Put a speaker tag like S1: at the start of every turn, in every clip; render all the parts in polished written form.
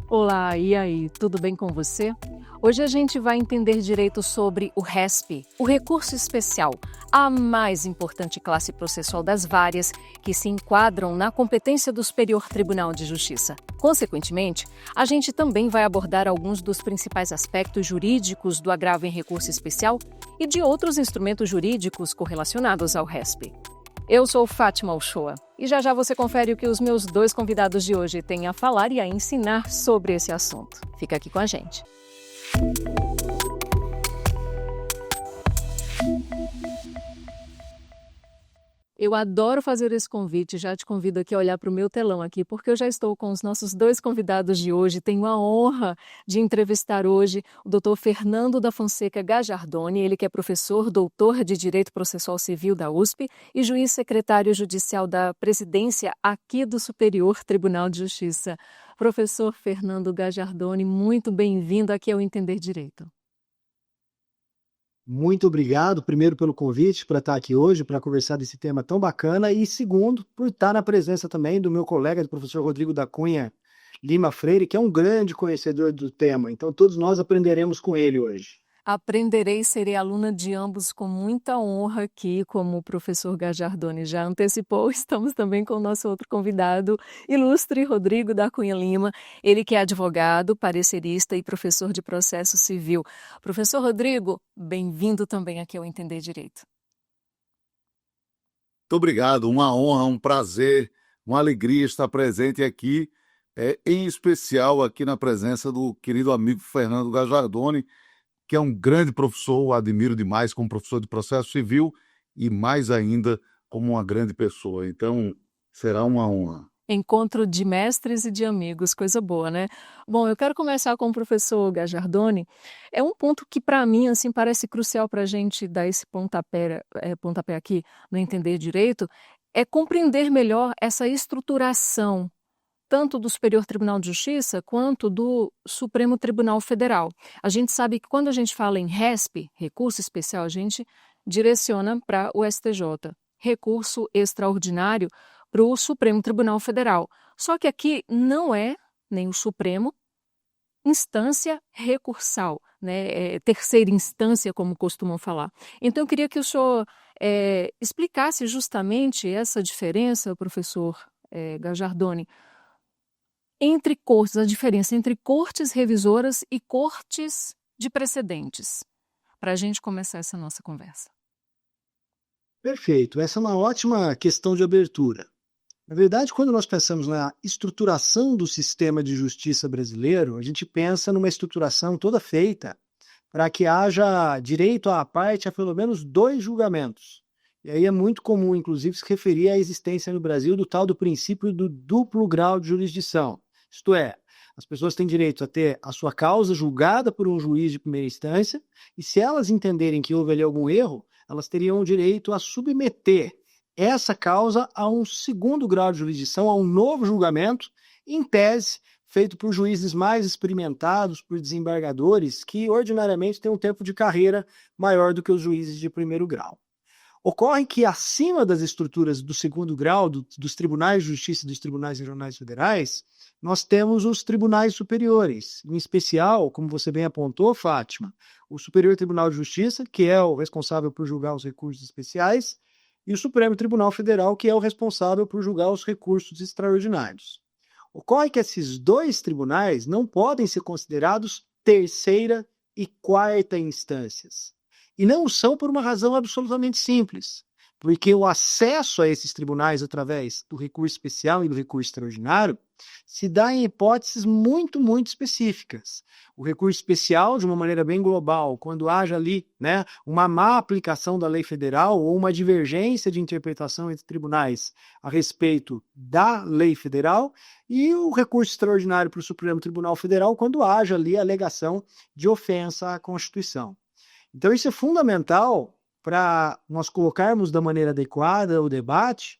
S1: Olá, e aí, tudo bem com você? Hoje a gente vai entender direito sobre o RESP, o recurso especial, a mais importante classe processual das várias que se enquadram na competência do Superior Tribunal de Justiça. Consequentemente, a gente também vai abordar alguns dos principais aspectos jurídicos do agravo em recurso especial e de outros instrumentos jurídicos correlacionados ao RESP. Eu sou Fátima Uchoa e já já você confere o que os meus dois convidados de hoje têm a falar e a ensinar sobre esse assunto. Fica aqui com a gente. Eu adoro fazer esse convite, já te convido aqui a olhar para o meu telão aqui, porque eu já estou com os nossos dois convidados de hoje. Tenho a honra de entrevistar hoje o Dr. Fernando da Fonseca Gajardoni, ele que é professor, doutor de Direito Processual Civil da USP e juiz secretário judicial da presidência aqui do Superior Tribunal de Justiça. Professor Fernando Gajardoni, muito bem-vindo aqui ao Entender Direito.
S2: Muito obrigado, primeiro, pelo convite para estar aqui hoje, para conversar desse tema tão bacana, e segundo, por estar na presença também do meu colega, do professor Rodrigo da Cunha Lima Freire, que é um grande conhecedor do tema. Então, todos nós aprenderemos com ele hoje.
S1: Aprenderei e serei aluna de ambos com muita honra aqui, como o professor Gajardoni já antecipou. Estamos também com o nosso outro convidado, ilustre Rodrigo da Cunha Lima, ele que é advogado, parecerista e professor de processo civil. Professor Rodrigo, bem-vindo também aqui ao Entender Direito.
S3: Muito obrigado, uma honra, um prazer, uma alegria estar presente aqui, em especial aqui na presença do querido amigo Fernando Gajardoni, que é um grande professor, o admiro demais como professor de processo civil e mais ainda como uma grande pessoa. Então, será uma honra.
S1: Encontro de mestres e de amigos, coisa boa, né? Bom, eu quero começar com o professor Gajardoni. É um ponto que, para mim, assim, parece crucial para a gente dar esse pontapé aqui no Entender Direito, é compreender melhor essa estruturação tanto do Superior Tribunal de Justiça quanto do Supremo Tribunal Federal. A gente sabe que quando a gente fala em RESP, recurso especial, a gente direciona para o STJ, recurso extraordinário para o Supremo Tribunal Federal. Só que aqui não é nem o Supremo, instância recursal, né? Terceira instância, como costumam falar. Então, eu queria que o senhor explicasse justamente essa diferença, professor Gajardoni, entre cortes, a diferença entre cortes revisoras e cortes de precedentes, para a gente começar essa nossa conversa.
S2: Perfeito, essa é uma ótima questão de abertura. Na verdade, quando nós pensamos na estruturação do sistema de justiça brasileiro, a gente pensa numa estruturação toda feita para que haja direito à parte a pelo menos 2 julgamentos. E aí é muito comum, inclusive, se referir à existência no Brasil do tal do princípio do duplo grau de jurisdição. Isto é, as pessoas têm direito a ter a sua causa julgada por um juiz de primeira instância, e se elas entenderem que houve ali algum erro, elas teriam o direito a submeter essa causa a um segundo grau de jurisdição, a um novo julgamento, em tese, feito por juízes mais experimentados, por desembargadores, que ordinariamente têm um tempo de carreira maior do que os juízes de primeiro grau. Ocorre que acima das estruturas do segundo grau, dos tribunais de justiça e dos tribunais regionais federais, nós temos os tribunais superiores, em especial, como você bem apontou, Fátima, o Superior Tribunal de Justiça, que é o responsável por julgar os recursos especiais, e o Supremo Tribunal Federal, que é o responsável por julgar os recursos extraordinários. Ocorre que esses 2 tribunais não podem ser considerados terceira e quarta instâncias. E não o são por uma razão absolutamente simples, porque o acesso a esses tribunais através do recurso especial e do recurso extraordinário se dá em hipóteses muito, muito específicas. O recurso especial, de uma maneira bem global, quando haja ali, né, uma má aplicação da lei federal ou uma divergência de interpretação entre tribunais a respeito da lei federal, e o recurso extraordinário para o Supremo Tribunal Federal, quando haja ali a alegação de ofensa à Constituição. Então, isso é fundamental para nós colocarmos da maneira adequada o debate,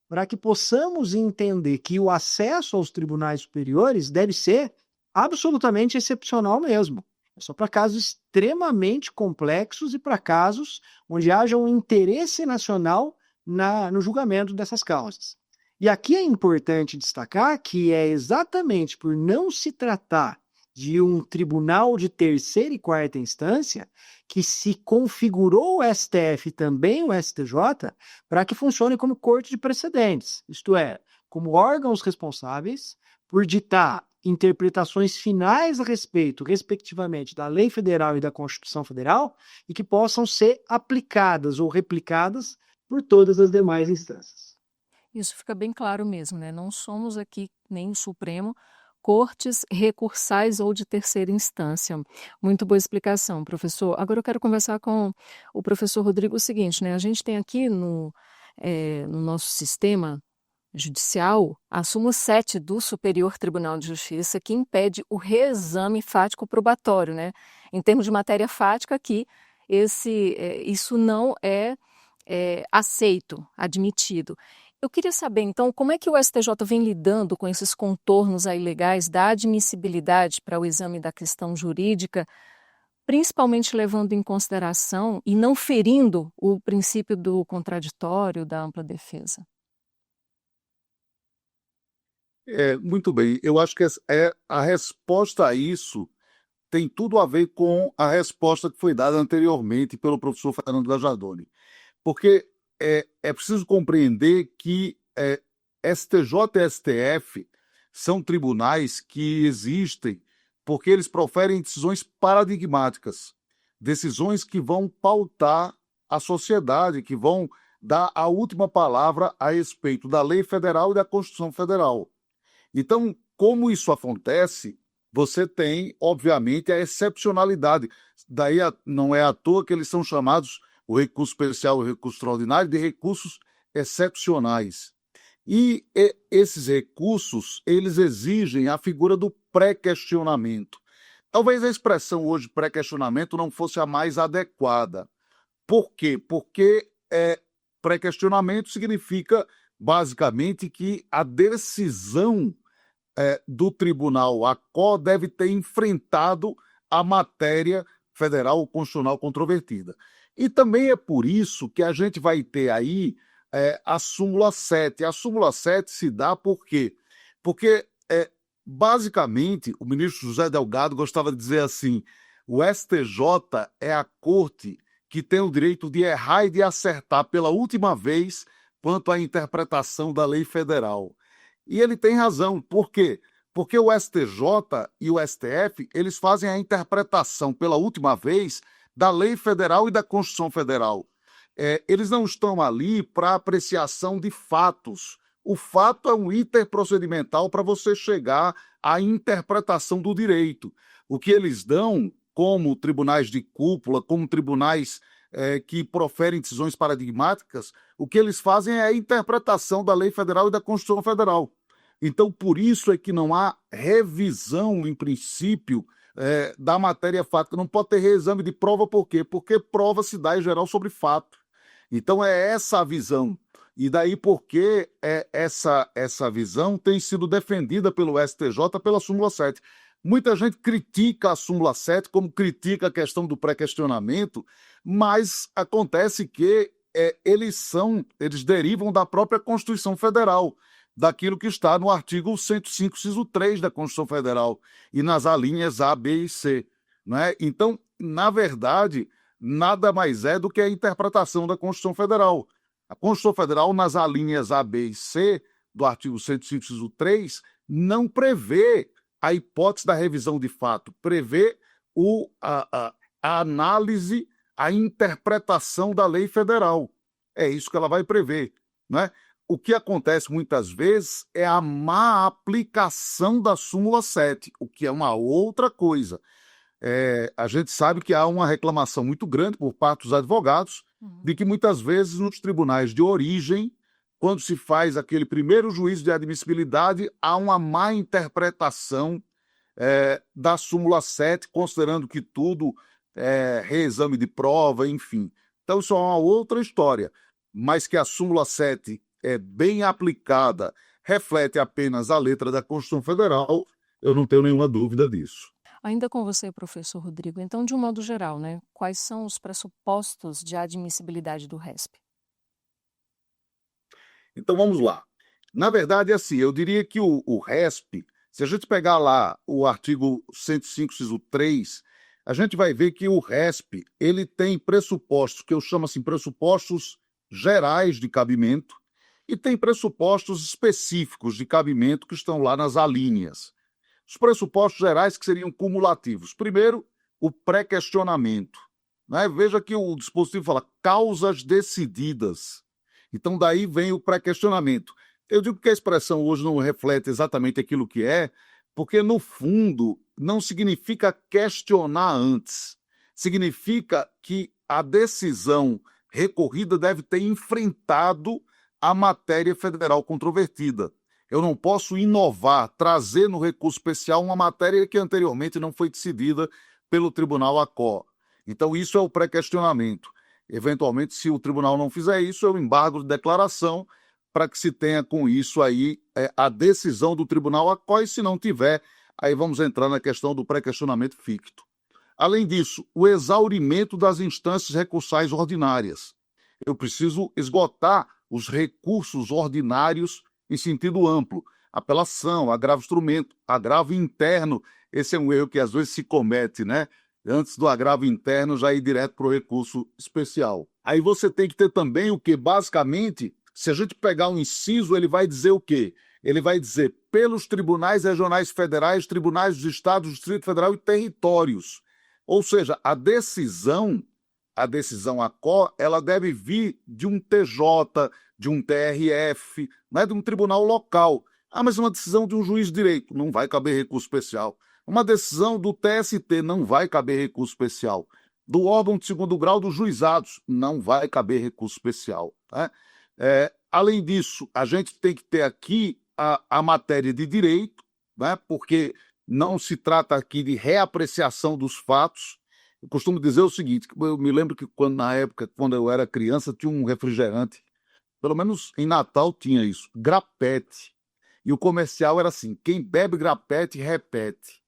S2: para que possamos entender que o acesso aos tribunais superiores deve ser absolutamente excepcional mesmo. É só para casos extremamente complexos e para casos onde haja um interesse nacional no julgamento dessas causas. E aqui é importante destacar que é exatamente por não se tratar de um tribunal de terceira e quarta instância que se configurou o STF e também o STJ para que funcione como corte de precedentes, isto é, como órgãos responsáveis por ditar interpretações finais a respeito, respectivamente, da lei federal e da Constituição Federal e que possam ser aplicadas ou replicadas por todas as demais instâncias.
S1: Isso fica bem claro mesmo, né? Não somos aqui nem o Supremo, cortes recursais ou de terceira instância. Muito boa explicação, professor. Agora eu quero conversar com o professor Rodrigo o seguinte, né? A gente tem aqui no nosso sistema judicial a súmula 7 do Superior Tribunal de Justiça, que impede o reexame fático probatório, né? Em termos de matéria fática, aqui isso não é aceito, admitido. Eu queria saber, então, como é que o STJ vem lidando com esses contornos aí legais da admissibilidade para o exame da questão jurídica, principalmente levando em consideração e não ferindo o princípio do contraditório, da ampla defesa?
S3: Muito bem, eu acho que a resposta a isso tem tudo a ver com a resposta que foi dada anteriormente pelo professor Fernando Gajardoni. Porque é preciso compreender que STJ e STF são tribunais que existem porque eles proferem decisões paradigmáticas, decisões que vão pautar a sociedade, que vão dar a última palavra a respeito da lei federal e da Constituição Federal. Então, como isso acontece, você tem, obviamente, a excepcionalidade. Daí não é à toa que eles são chamados, o recurso especial e o recurso extraordinário, de recursos excepcionais. E esses recursos, eles exigem a figura do pré-questionamento. Talvez a expressão hoje pré-questionamento não fosse a mais adequada. Por quê? Porque pré-questionamento significa, basicamente, que a decisão do tribunal, a COR, deve ter enfrentado a matéria federal ou constitucional controvertida. E também é por isso que a gente vai ter aí a súmula 7. A súmula 7 se dá por quê? Porque, basicamente, o ministro José Delgado gostava de dizer assim: o STJ é a corte que tem o direito de errar e de acertar pela última vez quanto à interpretação da lei federal. E ele tem razão. Por quê? Porque o STJ e o STF, eles fazem a interpretação pela última vez da lei federal e da Constituição Federal. Eles não estão ali para apreciação de fatos. O fato é um interprocedimental para você chegar à interpretação do direito. O que eles dão, como tribunais de cúpula, como tribunais que proferem decisões paradigmáticas, o que eles fazem é a interpretação da lei federal e da Constituição Federal. Então, por isso é que não há revisão, em princípio, da matéria fática. Não pode ter reexame de prova, por quê? Porque prova se dá em geral sobre fato. Então, é essa a visão. E daí porque essa visão tem sido defendida pelo STJ pela súmula 7. Muita gente critica a súmula 7, como critica a questão do pré-questionamento, mas acontece que eles derivam da própria Constituição Federal, daquilo que está no artigo 105, inciso 3 da Constituição Federal, e nas alíneas A, B e C. Não é? Então, na verdade, nada mais é do que a interpretação da Constituição Federal. A Constituição Federal, nas alíneas A, B e C do artigo 105, inciso 3, não prevê a hipótese da revisão de fato, prevê a análise, a interpretação da lei federal. É isso que ela vai prever, não é? O que acontece muitas vezes é a má aplicação da súmula 7, o que é uma outra coisa. A gente sabe que há uma reclamação muito grande por parte dos advogados de que muitas vezes nos tribunais de origem, quando se faz aquele primeiro juízo de admissibilidade, há uma má interpretação da súmula 7, considerando que tudo é reexame de prova, enfim. Então isso é uma outra história, mas que a súmula 7 é bem aplicada, reflete apenas a letra da Constituição Federal, eu não tenho nenhuma dúvida disso.
S1: Ainda com você, professor Rodrigo, então, de um modo geral, né, quais são os pressupostos de admissibilidade do RESP?
S3: Então vamos lá. Na verdade, é assim, eu diria que o RESP, se a gente pegar lá o artigo 105, inciso 3, a gente vai ver que o RESP, ele tem pressupostos, que eu chamo assim, pressupostos gerais de cabimento, e tem pressupostos específicos de cabimento que estão lá nas alíneas. Os pressupostos gerais que seriam cumulativos. Primeiro, o pré-questionamento, né? Veja que o dispositivo fala causas decididas. Então, daí vem o pré-questionamento. Eu digo que a expressão hoje não reflete exatamente aquilo que é, porque, no fundo, não significa questionar antes. Significa que a decisão recorrida deve ter enfrentado a matéria federal controvertida. Eu não posso inovar, trazer no recurso especial uma matéria que anteriormente não foi decidida pelo Tribunal ACO. Então, isso é o pré-questionamento. Eventualmente, se o tribunal não fizer isso, é o embargo de declaração para que se tenha com isso aí a decisão do Tribunal ACO, e se não tiver, aí vamos entrar na questão do pré-questionamento ficto. Além disso, o exaurimento das instâncias recursais ordinárias. Eu preciso esgotar os recursos ordinários em sentido amplo. Apelação, agravo instrumento, agravo interno. Esse é um erro que às vezes se comete, né? Antes do agravo interno, já ir direto para o recurso especial. Aí você tem que ter também o que, basicamente, se a gente pegar um inciso, ele vai dizer o quê? Ele vai dizer pelos tribunais regionais federais, tribunais dos estados, do Distrito Federal e territórios. Ou seja, a decisão ACO, ela deve vir de um TJ, de um TRF, não é de um tribunal local. Ah, mas uma decisão de um juiz de direito, não vai caber recurso especial. Uma decisão do TST, não vai caber recurso especial. Do órgão de segundo grau dos juizados, não vai caber recurso especial. Né? Além disso, a gente tem que ter aqui a matéria de direito, né? Porque não se trata aqui de reapreciação dos fatos. Eu costumo dizer o seguinte, eu me lembro que na época, quando eu era criança, tinha um refrigerante, pelo menos em Natal tinha isso, grapete. E o comercial era assim, quem bebe grapete, repete.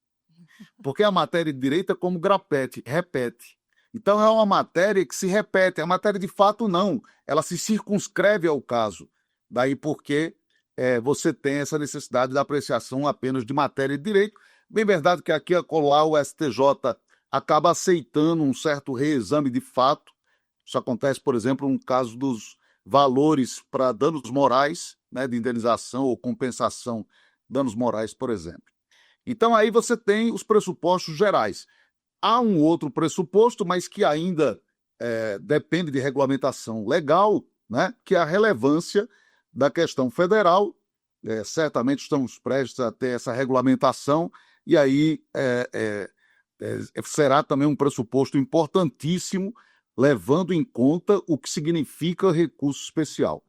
S3: Porque a matéria de direito é como grapete, repete. Então é uma matéria que se repete, a matéria de fato não, ela se circunscreve ao caso. Daí porque você tem essa necessidade da apreciação apenas de matéria de direito. Bem verdade que aqui acolá o STJ acaba aceitando um certo reexame de fato. Isso acontece, por exemplo, no caso dos valores para danos morais, né, de indenização ou compensação danos morais, por exemplo. Então aí você tem os pressupostos gerais. Há um outro pressuposto, mas que ainda depende de regulamentação legal, né, que é a relevância da questão federal. Certamente estamos prestes a ter essa regulamentação, e aí será também um pressuposto importantíssimo, levando em conta o que significa recurso especial.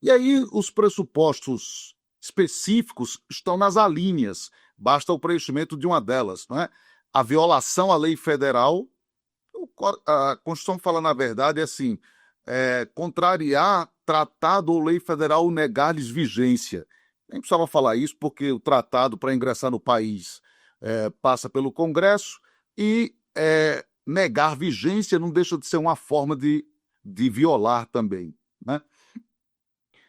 S3: E aí os pressupostos específicos estão nas alíneas, basta o preenchimento de uma delas, não é? A violação à lei federal, a Constituição fala, na verdade, assim, contrariar tratado ou lei federal, negar-lhes vigência. Nem precisava falar isso, porque o tratado, para ingressar no país, passa pelo Congresso, e negar vigência não deixa de ser uma forma de violar também, né?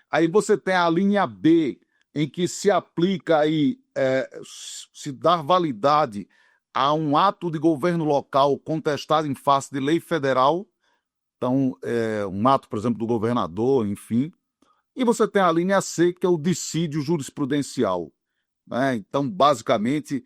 S3: Aí você tem a linha B, em que se aplica aí, se dar validade a um ato de governo local contestado em face de lei federal, então, um ato, por exemplo, do governador, enfim. E você tem a linha C, que é o dissídio jurisprudencial, né? Então, basicamente,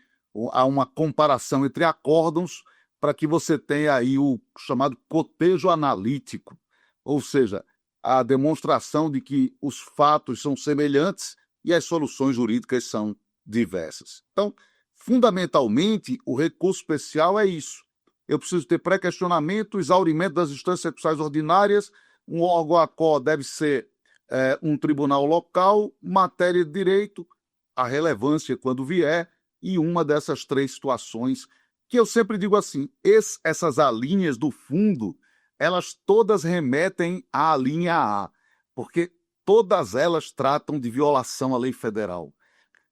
S3: há uma comparação entre acórdãos para que você tenha aí o chamado cotejo analítico, ou seja, a demonstração de que os fatos são semelhantes e as soluções jurídicas são diversas. Então, fundamentalmente, o recurso especial é isso. Eu preciso ter pré-questionamento, exaurimento das instâncias recursais ordinárias, um órgão ACO deve ser um tribunal local, matéria de direito, a relevância quando vier, e uma dessas três situações, que eu sempre digo assim, essas alíneas do fundo, elas todas remetem à linha A, porque todas elas tratam de violação à lei federal.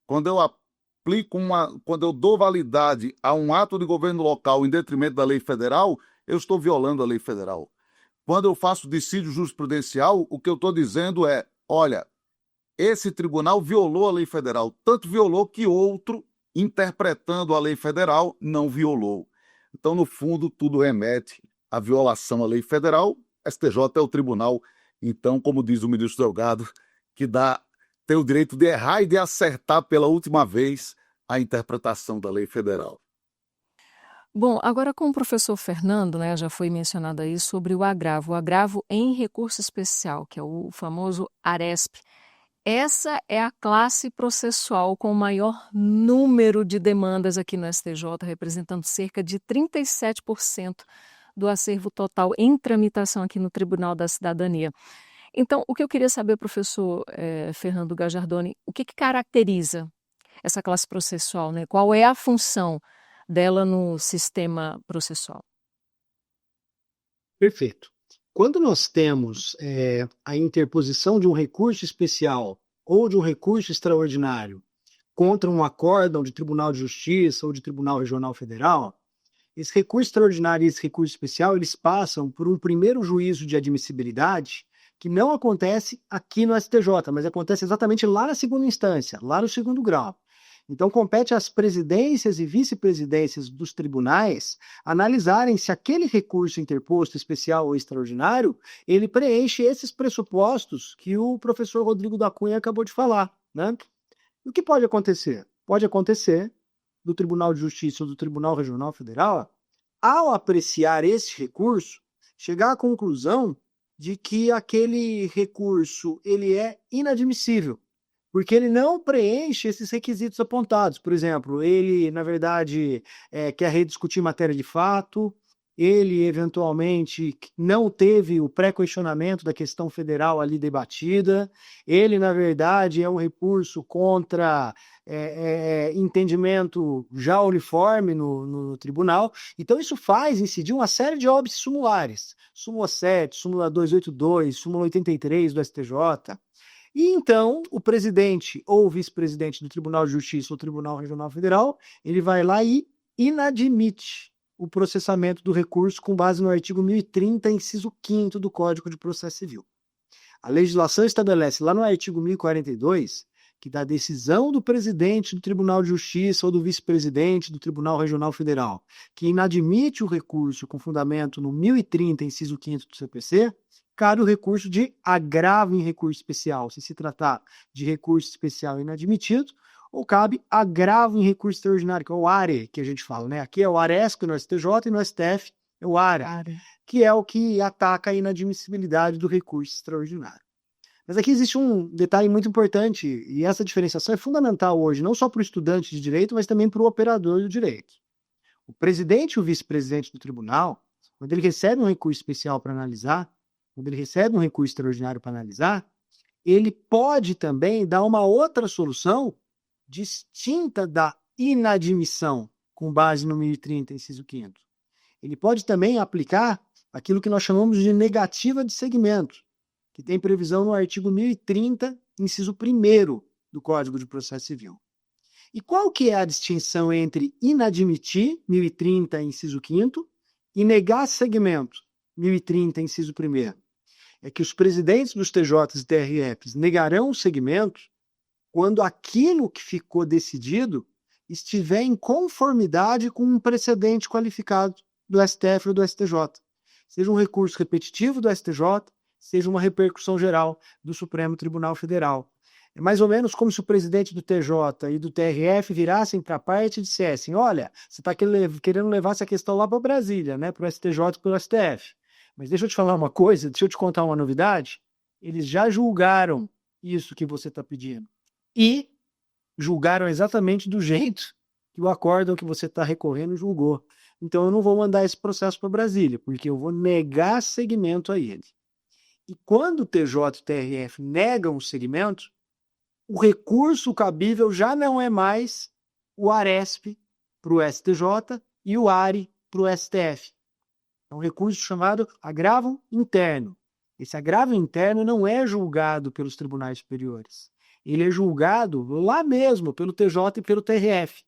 S3: Quando eu quando eu dou validade a um ato de governo local em detrimento da lei federal, eu estou violando a lei federal. Quando eu faço dissídio jurisprudencial, o que eu estou dizendo é, olha, esse tribunal violou a lei federal, tanto violou que outro, interpretando a lei federal, não violou. Então, no fundo, tudo remete à violação à lei federal. STJ é o tribunal, então, como diz o ministro Delgado, que tem o direito de errar e de acertar pela última vez a interpretação da lei federal.
S1: Bom, agora com o professor Fernando, né, já foi mencionado aí sobre o agravo em recurso especial, que é o famoso ARESP. Essa é a classe processual com o maior número de demandas aqui no STJ, representando cerca de 37% do acervo total em tramitação aqui no Tribunal da Cidadania. Então, o que eu queria saber, professor Fernando Gajardoni, o que caracteriza essa classe processual, né? Qual é a função dela no sistema processual?
S2: Perfeito. Quando nós temos a interposição de um recurso especial ou de um recurso extraordinário contra um acórdão de Tribunal de Justiça ou de Tribunal Regional Federal, esse recurso extraordinário e esse recurso especial, eles passam por um primeiro juízo de admissibilidade que não acontece aqui no STJ, mas acontece exatamente lá na segunda instância, lá no segundo grau. Então, compete às presidências e vice-presidências dos tribunais analisarem se aquele recurso interposto, especial ou extraordinário, ele preenche esses pressupostos que o professor Rodrigo da Cunha acabou de falar, né? E o que pode acontecer? Pode acontecer do Tribunal de Justiça ou do Tribunal Regional Federal, ao apreciar esse recurso, chegar à conclusão de que aquele recurso ele é inadmissível, porque ele não preenche esses requisitos apontados. Por exemplo, ele, na verdade, quer rediscutir matéria de fato, ele, eventualmente, não teve o pré-questionamento da questão federal ali debatida, ele, na verdade, é um recurso contra entendimento já uniforme no tribunal. Então, isso faz incidir uma série de óbices sumulares. Súmula 7, súmula 282, súmula 83 do STJ. E então, o presidente ou o vice-presidente do Tribunal de Justiça ou Tribunal Regional Federal, ele vai lá e inadmite o processamento do recurso com base no artigo 1030, inciso 5º do Código de Processo Civil. A legislação estabelece lá no artigo 1042 que da decisão do presidente do Tribunal de Justiça ou do vice-presidente do Tribunal Regional Federal que inadmite o recurso com fundamento no 1030, inciso 5º do CPC, cabe o recurso de agravo em recurso especial, se tratar de recurso especial inadmitido, ou cabe agravo em recurso extraordinário, que é o ARE, que a gente fala, né? Aqui é o ARESC no STJ e no STF é o ARA, que é o que ataca a inadmissibilidade do recurso extraordinário. Mas aqui existe um detalhe muito importante, e essa diferenciação é fundamental hoje, não só para o estudante de direito, mas também para o operador do direito. O presidente e o vice-presidente do tribunal, quando ele recebe um recurso especial para analisar, quando ele recebe um recurso extraordinário para analisar, ele pode também dar uma outra solução distinta da inadmissão, com base no 1030, inciso 5º. Ele pode também aplicar aquilo que nós chamamos de negativa de segmento, que tem previsão no artigo 1030, inciso 1º do Código de Processo Civil. E qual que é a distinção entre inadmitir, 1030, inciso 5º, e negar segmento, 1030, inciso 1º? É que os presidentes dos TJs e TRFs negarão o segmento quando aquilo que ficou decidido estiver em conformidade com um precedente qualificado do STF ou do STJ. Seja um recurso repetitivo do STJ, seja uma repercussão geral do Supremo Tribunal Federal. É mais ou menos como se o presidente do TJ e do TRF virassem para a parte e dissessem: olha, você está querendo levar essa questão lá para Brasília, né, para o STJ e para o STF. Mas deixa eu te falar uma coisa, deixa eu te contar uma novidade. Eles já julgaram isso que você está pedindo. E julgaram exatamente do jeito que o acórdão que você está recorrendo julgou. Então eu não vou mandar esse processo para Brasília, porque eu vou negar segmento a ele. E quando o TJ e o TRF negam o segmento, o recurso cabível já não é mais o ARESP para o STJ e o ARE para o STF. É um recurso chamado agravo interno. Esse agravo interno não é julgado pelos tribunais superiores. Ele é julgado lá mesmo pelo TJ e pelo TRF.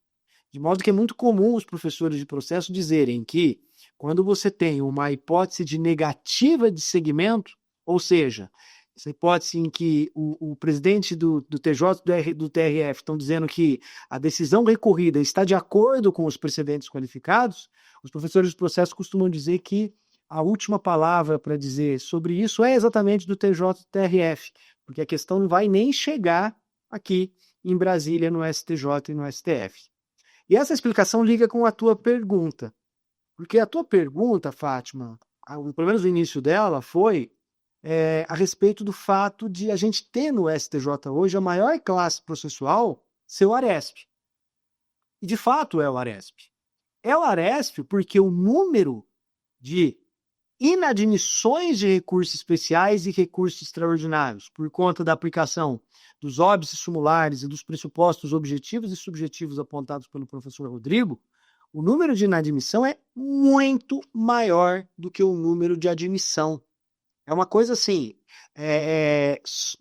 S2: De modo que é muito comum os professores de processo dizerem que quando você tem uma hipótese de negativa de segmento, ou seja, essa hipótese em que o presidente do TJ e do TRF estão dizendo que a decisão recorrida está de acordo com os precedentes qualificados, os professores do processo costumam dizer que a última palavra para dizer sobre isso é exatamente do TJ e do TRF, porque a questão não vai nem chegar aqui em Brasília, no STJ e no STF. E essa explicação liga com a tua pergunta, porque a tua pergunta, Fátima, pelo menos o início dela, foi a respeito do fato de a gente ter no STJ hoje a maior classe processual ser o ARESP. E de fato é o ARESP. É o ARESP porque o número de inadmissões de recursos especiais e recursos extraordinários, por conta da aplicação dos óbices sumulares e dos pressupostos objetivos e subjetivos apontados pelo professor Rodrigo, o número de inadmissão é muito maior do que o número de admissão. É uma coisa assim,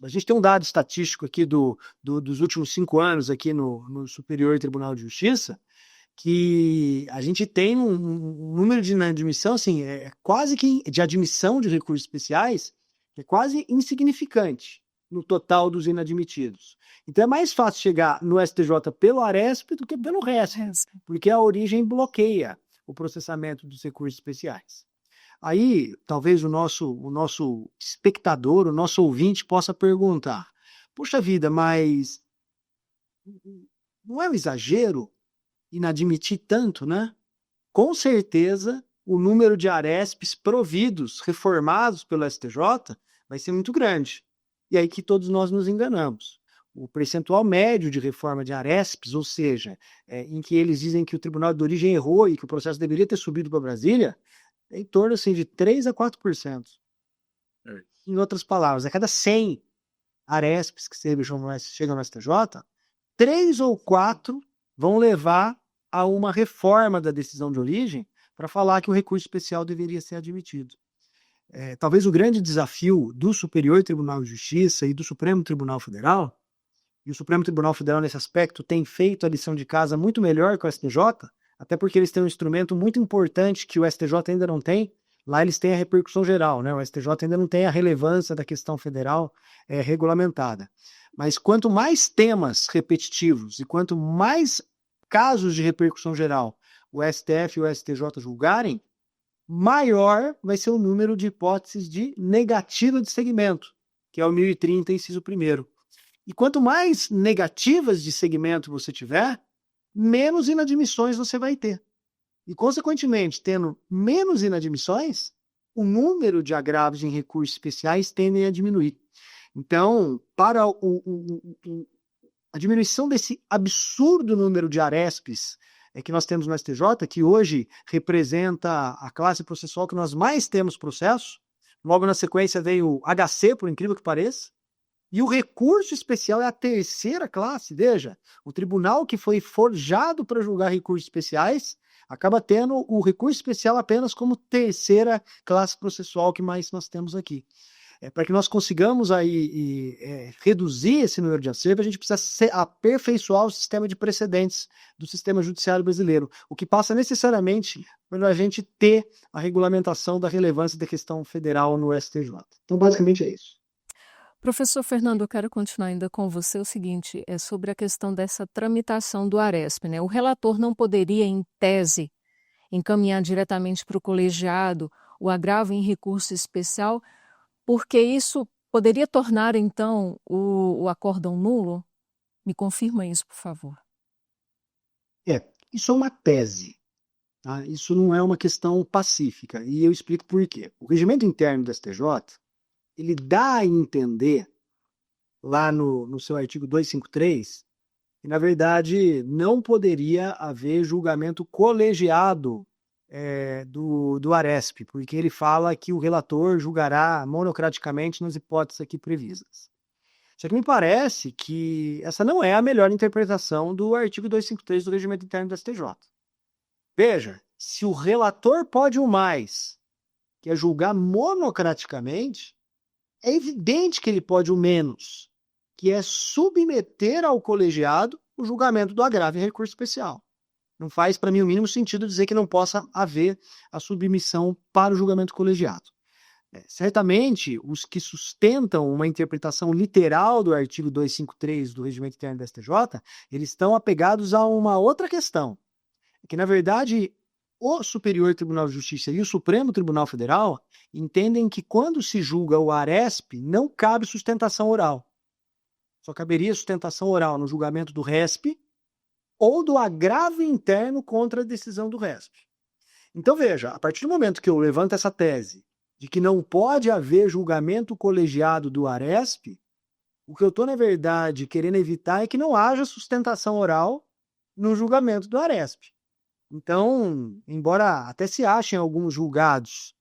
S2: a gente tem um dado estatístico aqui dos últimos 5 anos aqui no Superior Tribunal de Justiça, que a gente tem um número de inadmissão, assim, quase que de admissão de recursos especiais, que é quase insignificante no total dos inadmitidos. Então é mais fácil chegar no STJ pelo ARESP do que pelo RESP, porque a origem bloqueia o processamento dos recursos especiais. Aí, talvez o nosso espectador, o nosso ouvinte possa perguntar, puxa vida, mas não é um exagero inadmitir tanto, né? Com certeza, o número de ARESPs providos, reformados pelo STJ, vai ser muito grande. E aí que todos nós nos enganamos. O percentual médio de reforma de ARESPs, ou seja, em que eles dizem que o Tribunal de Origem errou e que o processo deveria ter subido para Brasília, é em torno assim, de 3 a 4%. Em outras palavras, a cada 100 ARESPs que chegam no STJ, 3 ou 4 vão levar a uma reforma da decisão de origem para falar que o recurso especial deveria ser admitido. Talvez o grande desafio do Superior Tribunal de Justiça e do Supremo Tribunal Federal, e o Supremo Tribunal Federal nesse aspecto tem feito a lição de casa muito melhor que o STJ, até porque eles têm um instrumento muito importante que o STJ ainda não tem. Lá eles têm a repercussão geral, né? O STJ ainda não tem a relevância da questão federal regulamentada. Mas quanto mais temas repetitivos e quanto mais casos de repercussão geral o STF e o STJ julgarem, maior vai ser o número de hipóteses de negativa de segmento, que é o 1030, inciso 1º. E quanto mais negativas de segmento você tiver, menos inadmissões você vai ter. E, consequentemente, tendo menos inadmissões, o número de agravos em recursos especiais tendem a diminuir. Então, para a diminuição desse absurdo número de ARESPs que nós temos no STJ, que hoje representa a classe processual que nós mais temos processos, logo na sequência veio o HC, por incrível que pareça, e o recurso especial é a terceira classe. Veja, o tribunal que foi forjado para julgar recursos especiais acaba tendo o recurso especial apenas como terceira classe processual que mais nós temos aqui. Para que nós consigamos aí reduzir esse número de acervo, a gente precisa aperfeiçoar o sistema de precedentes do sistema judiciário brasileiro, o que passa necessariamente por a gente ter a regulamentação da relevância da questão federal no STJ. Então, basicamente é isso.
S1: Professor Fernando, eu quero continuar ainda com você o seguinte, sobre a questão dessa tramitação do ARESP, né? O relator não poderia, em tese, encaminhar diretamente para o colegiado o agravo em recurso especial, porque isso poderia tornar, então, o acórdão nulo? Me confirma isso, por favor.
S2: Isso é uma tese. Tá? Isso não é uma questão pacífica, e eu explico por quê. O regimento interno do STJ, ele dá a entender, lá no seu artigo 253, que, na verdade, não poderia haver julgamento colegiado do ARESP, porque ele fala que o relator julgará monocraticamente nas hipóteses aqui previstas. Só que me parece que essa não é a melhor interpretação do artigo 253 do regimento interno do STJ. Veja, se o relator pode o mais, que é julgar monocraticamente, é evidente que ele pode o menos, que é submeter ao colegiado o julgamento do agravo em recurso especial. Não faz, para mim, o mínimo sentido dizer que não possa haver a submissão para o julgamento colegiado. Certamente, os que sustentam uma interpretação literal do artigo 253 do Regimento Interno do STJ, eles estão apegados a uma outra questão, que, na verdade, o Superior Tribunal de Justiça e o Supremo Tribunal Federal entendem que, quando se julga o ARESP, não cabe sustentação oral. Só caberia sustentação oral no julgamento do RESP ou do agravo interno contra a decisão do RESP. Então, veja, a partir do momento que eu levanto essa tese de que não pode haver julgamento colegiado do ARESP, o que eu estou, na verdade, querendo evitar é que não haja sustentação oral no julgamento do ARESP. Então, embora até se achem alguns julgados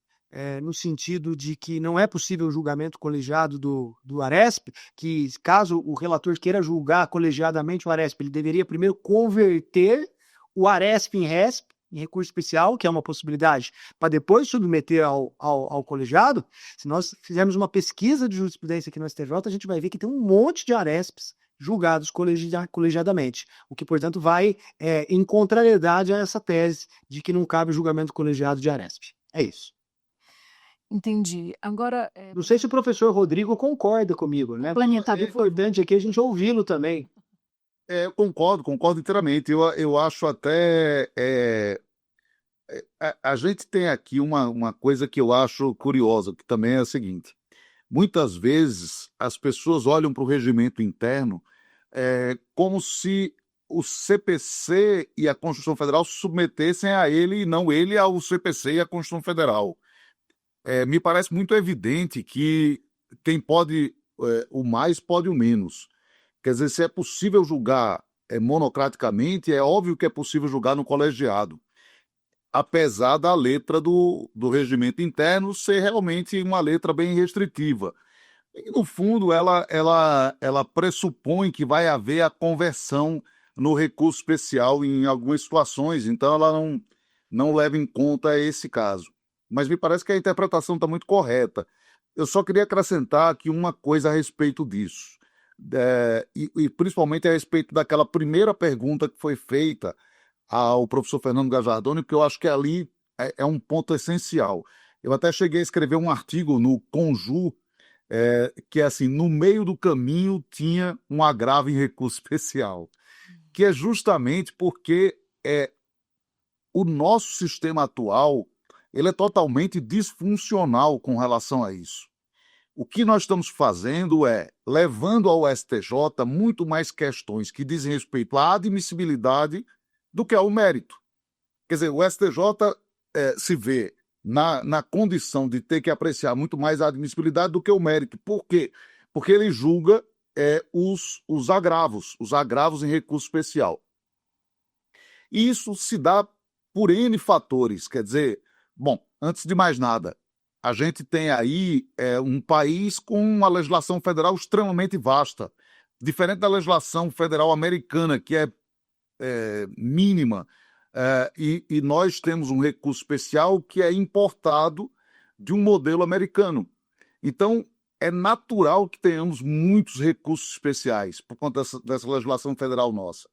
S2: no sentido de que não é possível o julgamento colegiado do ARESP, que caso o relator queira julgar colegiadamente o ARESP, ele deveria primeiro converter o ARESP em RESP, em recurso especial, que é uma possibilidade, para depois submeter ao colegiado. Se nós fizermos uma pesquisa de jurisprudência aqui no STJ, a gente vai ver que tem um monte de ARESPs julgados colegiadamente, o que, portanto, vai em contrariedade a essa tese de que não cabe julgamento colegiado de ARESP. É isso.
S1: Entendi. Agora,
S2: Não sei se o professor Rodrigo concorda comigo, né?
S1: Complementar,
S2: É importante aqui a gente ouvi-lo também.
S3: Eu concordo inteiramente. Eu acho até. A gente tem aqui uma coisa que eu acho curiosa, que também é a seguinte: muitas vezes as pessoas olham para o regimento interno como se o CPC e a Constituição Federal se submetessem a ele e não ele ao CPC e à Constituição Federal. Me parece muito evidente que quem pode o mais pode o menos. Quer dizer, se é possível julgar monocraticamente, é óbvio que é possível julgar no colegiado, apesar da letra do regimento interno ser realmente uma letra bem restritiva. E, no fundo, ela pressupõe que vai haver a conversão no recurso especial em algumas situações, então ela não leva em conta esse caso. Mas me parece que a interpretação está muito correta. Eu só queria acrescentar aqui uma coisa a respeito disso, e principalmente a respeito daquela primeira pergunta que foi feita ao professor Fernando Gajardoni, porque eu acho que ali é um ponto essencial. Eu até cheguei a escrever um artigo no Conju, que é assim, no meio do caminho tinha um agravo em recurso especial, que é justamente porque o nosso sistema atual ele é totalmente disfuncional com relação a isso. O que nós estamos fazendo é levando ao STJ muito mais questões que dizem respeito à admissibilidade do que ao mérito. Quer dizer, o STJ se vê na condição de ter que apreciar muito mais a admissibilidade do que o mérito. Por quê? Porque ele julga os agravos em recurso especial. E isso se dá por N fatores, quer dizer, bom, antes de mais nada, a gente tem aí um país com uma legislação federal extremamente vasta, diferente da legislação federal americana, que é mínima, e nós temos um recurso especial que é importado de um modelo americano. Então, é natural que tenhamos muitos recursos especiais por conta dessa legislação federal nossa.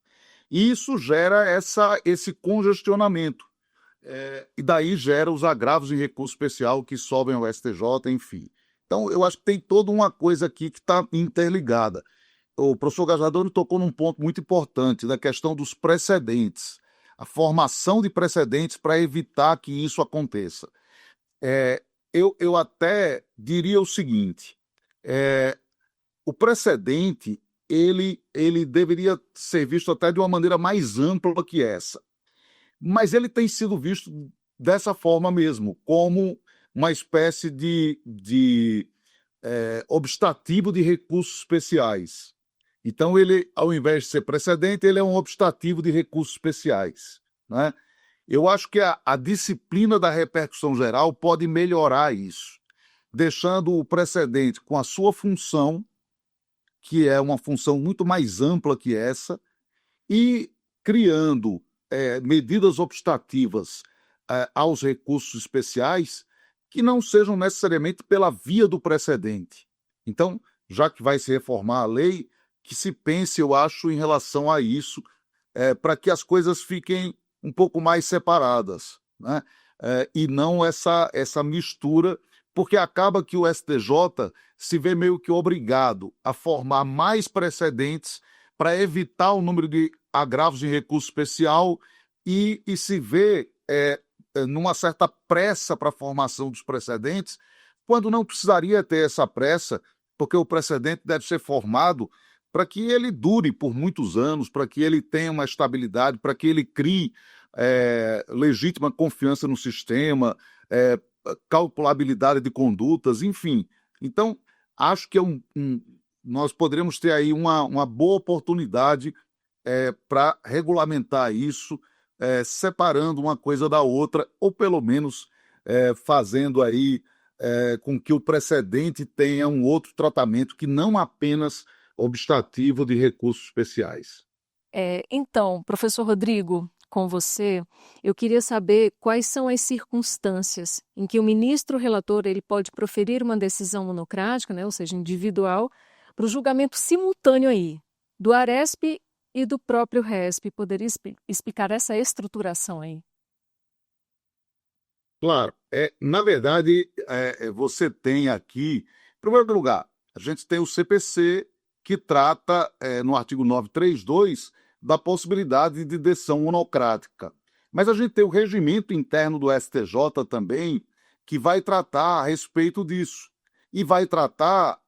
S3: E isso gera esse congestionamento. E daí gera os agravos em recurso especial que sobem ao STJ, enfim. Então, eu acho que tem toda uma coisa aqui que está interligada. O professor Gajardoni tocou num ponto muito importante, da questão dos precedentes, a formação de precedentes para evitar que isso aconteça. Eu até diria o seguinte, o precedente ele deveria ser visto até de uma maneira mais ampla que essa. Mas ele tem sido visto dessa forma mesmo, como uma espécie de obstativo de recursos especiais. Então, ele, ao invés de ser precedente, ele é um obstativo de recursos especiais, né? Eu acho que a disciplina da repercussão geral pode melhorar isso, deixando o precedente com a sua função, que é uma função muito mais ampla que essa, e criando medidas obstativas aos recursos especiais que não sejam necessariamente pela via do precedente. Então, já que vai se reformar a lei, que se pense, eu acho, em relação a isso, para que as coisas fiquem um pouco mais separadas, né? E não essa mistura porque acaba que o STJ se vê meio que obrigado a formar mais precedentes para evitar o número de agravos em recurso especial e se vê numa certa pressa para a formação dos precedentes, quando não precisaria ter essa pressa, porque o precedente deve ser formado para que ele dure por muitos anos, para que ele tenha uma estabilidade, para que ele crie legítima confiança no sistema, calculabilidade de condutas, enfim. Então, acho que nós poderíamos ter aí uma boa oportunidade para regulamentar isso, separando uma coisa da outra, ou pelo menos fazendo aí com que o precedente tenha um outro tratamento que não apenas obstativo de recursos especiais.
S1: Então, professor Rodrigo, com você, eu queria saber quais são as circunstâncias em que o ministro relator ele pode proferir uma decisão monocrática, né, ou seja, individual, para o julgamento simultâneo aí do ARESP e do próprio RESP. Poderia explicar essa estruturação aí?
S3: Claro. Na verdade, você tem aqui, em primeiro lugar, a gente tem o CPC, que trata, no artigo 932, da possibilidade de decisão monocrática. Mas a gente tem o regimento interno do STJ também, que vai tratar a respeito disso. E vai tratar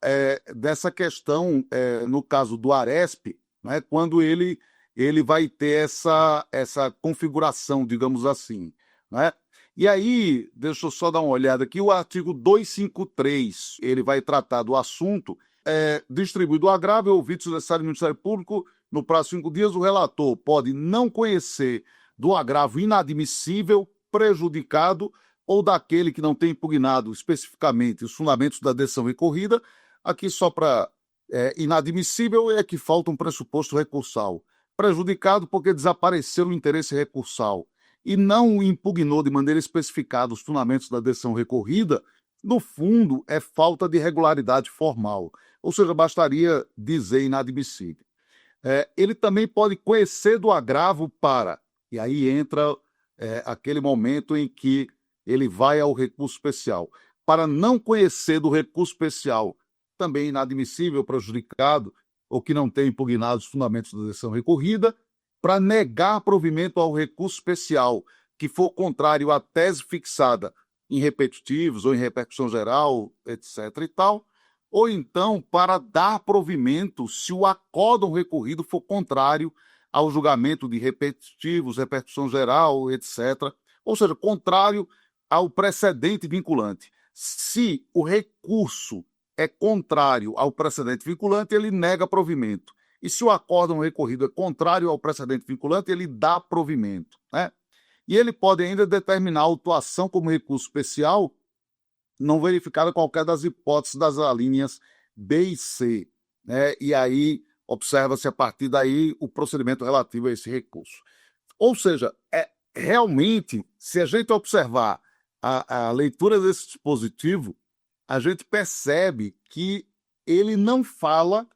S3: dessa questão, no caso do ARESP, né, quando ele vai ter essa configuração, digamos assim. Né? E aí, deixa eu só dar uma olhada aqui, o artigo 253, ele vai tratar do assunto, distribuído o agravo, ouvido se necessário do Ministério Público, no prazo de 5 dias, o relator pode não conhecer do agravo inadmissível, prejudicado ou daquele que não tem impugnado especificamente os fundamentos da decisão recorrida. Aqui só para inadmissível é que falta um pressuposto recursal. Prejudicado porque desapareceu o interesse recursal e não impugnou de maneira especificada os fundamentos da decisão recorrida, no fundo, é falta de regularidade formal. Ou seja, bastaria dizer inadmissível. Ele também pode conhecer do agravo para, e aí entra aquele momento em que ele vai ao recurso especial. Para não conhecer do recurso especial, também inadmissível, prejudicado, ou que não tem impugnado os fundamentos da decisão recorrida, para negar provimento ao recurso especial que for contrário à tese fixada em repetitivos ou em repercussão geral, etc. e tal, ou então para dar provimento se o acórdão recorrido for contrário ao julgamento de repetitivos, repercussão geral, etc. Ou seja, contrário ao precedente vinculante. Se o recurso é contrário ao precedente vinculante, ele nega provimento. E se o acórdão recorrido é contrário ao precedente vinculante, ele dá provimento. Né? E ele pode ainda determinar a autuação como recurso especial, não verificada qualquer das hipóteses das alíneas B e C. Né? E aí observa-se a partir daí o procedimento relativo a esse recurso. Ou seja, realmente, se a gente observar a leitura desse dispositivo, a gente percebe que ele não fala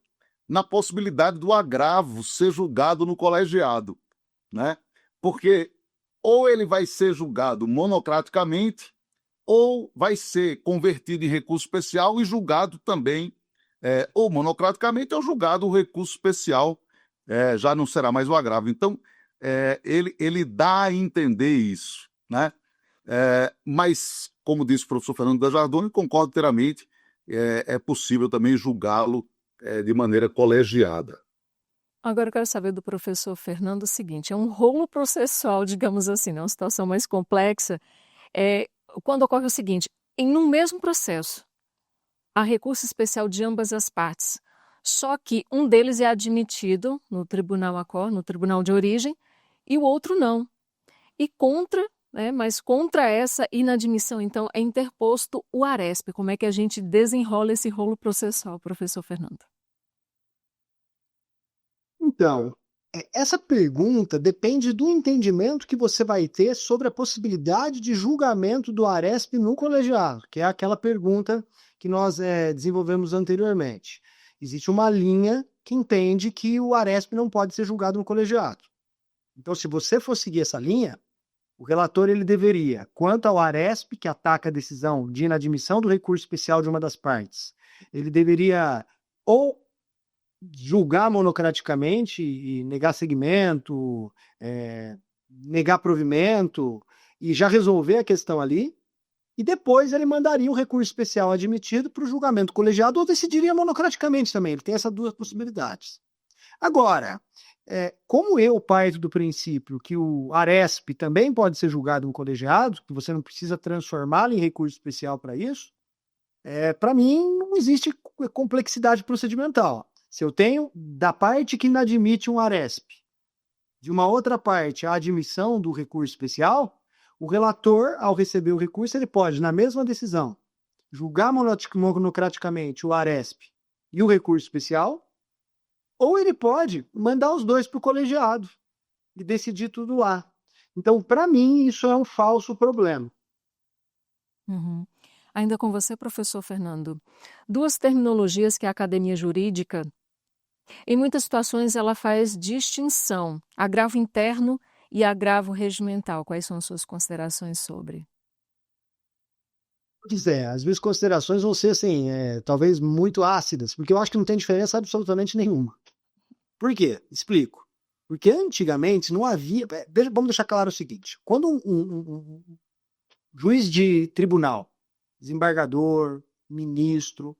S3: na possibilidade do agravo ser julgado no colegiado, né? Porque ou ele vai ser julgado monocraticamente, ou vai ser convertido em recurso especial e julgado também, ou monocraticamente, ou julgado o recurso especial, já não será mais o agravo. Então, ele dá a entender isso, né? Mas, como disse o professor Fernando Gajardoni, concordo inteiramente, é possível também julgá-lo de maneira colegiada.
S1: Agora eu quero saber do professor Fernando o seguinte, é um rolo processual, digamos assim, né? Uma situação mais complexa, quando ocorre o seguinte, em um mesmo processo, há recurso especial de ambas as partes, só que um deles é admitido no tribunal ACOR, no tribunal de origem, e o outro não. E mas contra essa inadmissão, então, é interposto o ARESP. Como é que a gente desenrola esse rolo processual, professor Fernando?
S2: Então, essa pergunta depende do entendimento que você vai ter sobre a possibilidade de julgamento do ARESP no colegiado, que é aquela pergunta que nós desenvolvemos anteriormente. Existe uma linha que entende que o ARESP não pode ser julgado no colegiado. Então, se você for seguir essa linha, O relator ele deveria, quanto ao ARESP, que ataca a decisão de inadmissão do recurso especial de uma das partes, ele deveria ou julgar monocraticamente e negar seguimento, negar provimento e já resolver a questão ali, e depois ele mandaria o recurso especial admitido para o julgamento colegiado ou decidiria monocraticamente também. Ele tem essas duas possibilidades. Agora, como eu parto do princípio que o ARESP também pode ser julgado no colegiado, que você não precisa transformá-lo em recurso especial para isso, para mim não existe complexidade procedimental. Se eu tenho da parte que inadmite um ARESP, de uma outra parte a admissão do recurso especial, o relator, ao receber o recurso, ele pode, na mesma decisão, julgar monocraticamente o ARESP e o recurso especial, ou ele pode mandar os dois para o colegiado e decidir tudo lá. Então, para mim, isso é um falso problema.
S1: Uhum. Ainda com você, professor Fernando. Duas terminologias que a academia jurídica, em muitas situações, ela faz distinção: agravo interno e agravo regimental. Quais são as suas considerações sobre?
S2: Pois as minhas considerações vão ser, assim, talvez muito ácidas, porque eu acho que não tem diferença absolutamente nenhuma. Por quê? Explico. Porque antigamente não havia... Vamos deixar claro o seguinte. Quando um juiz de tribunal, desembargador, ministro,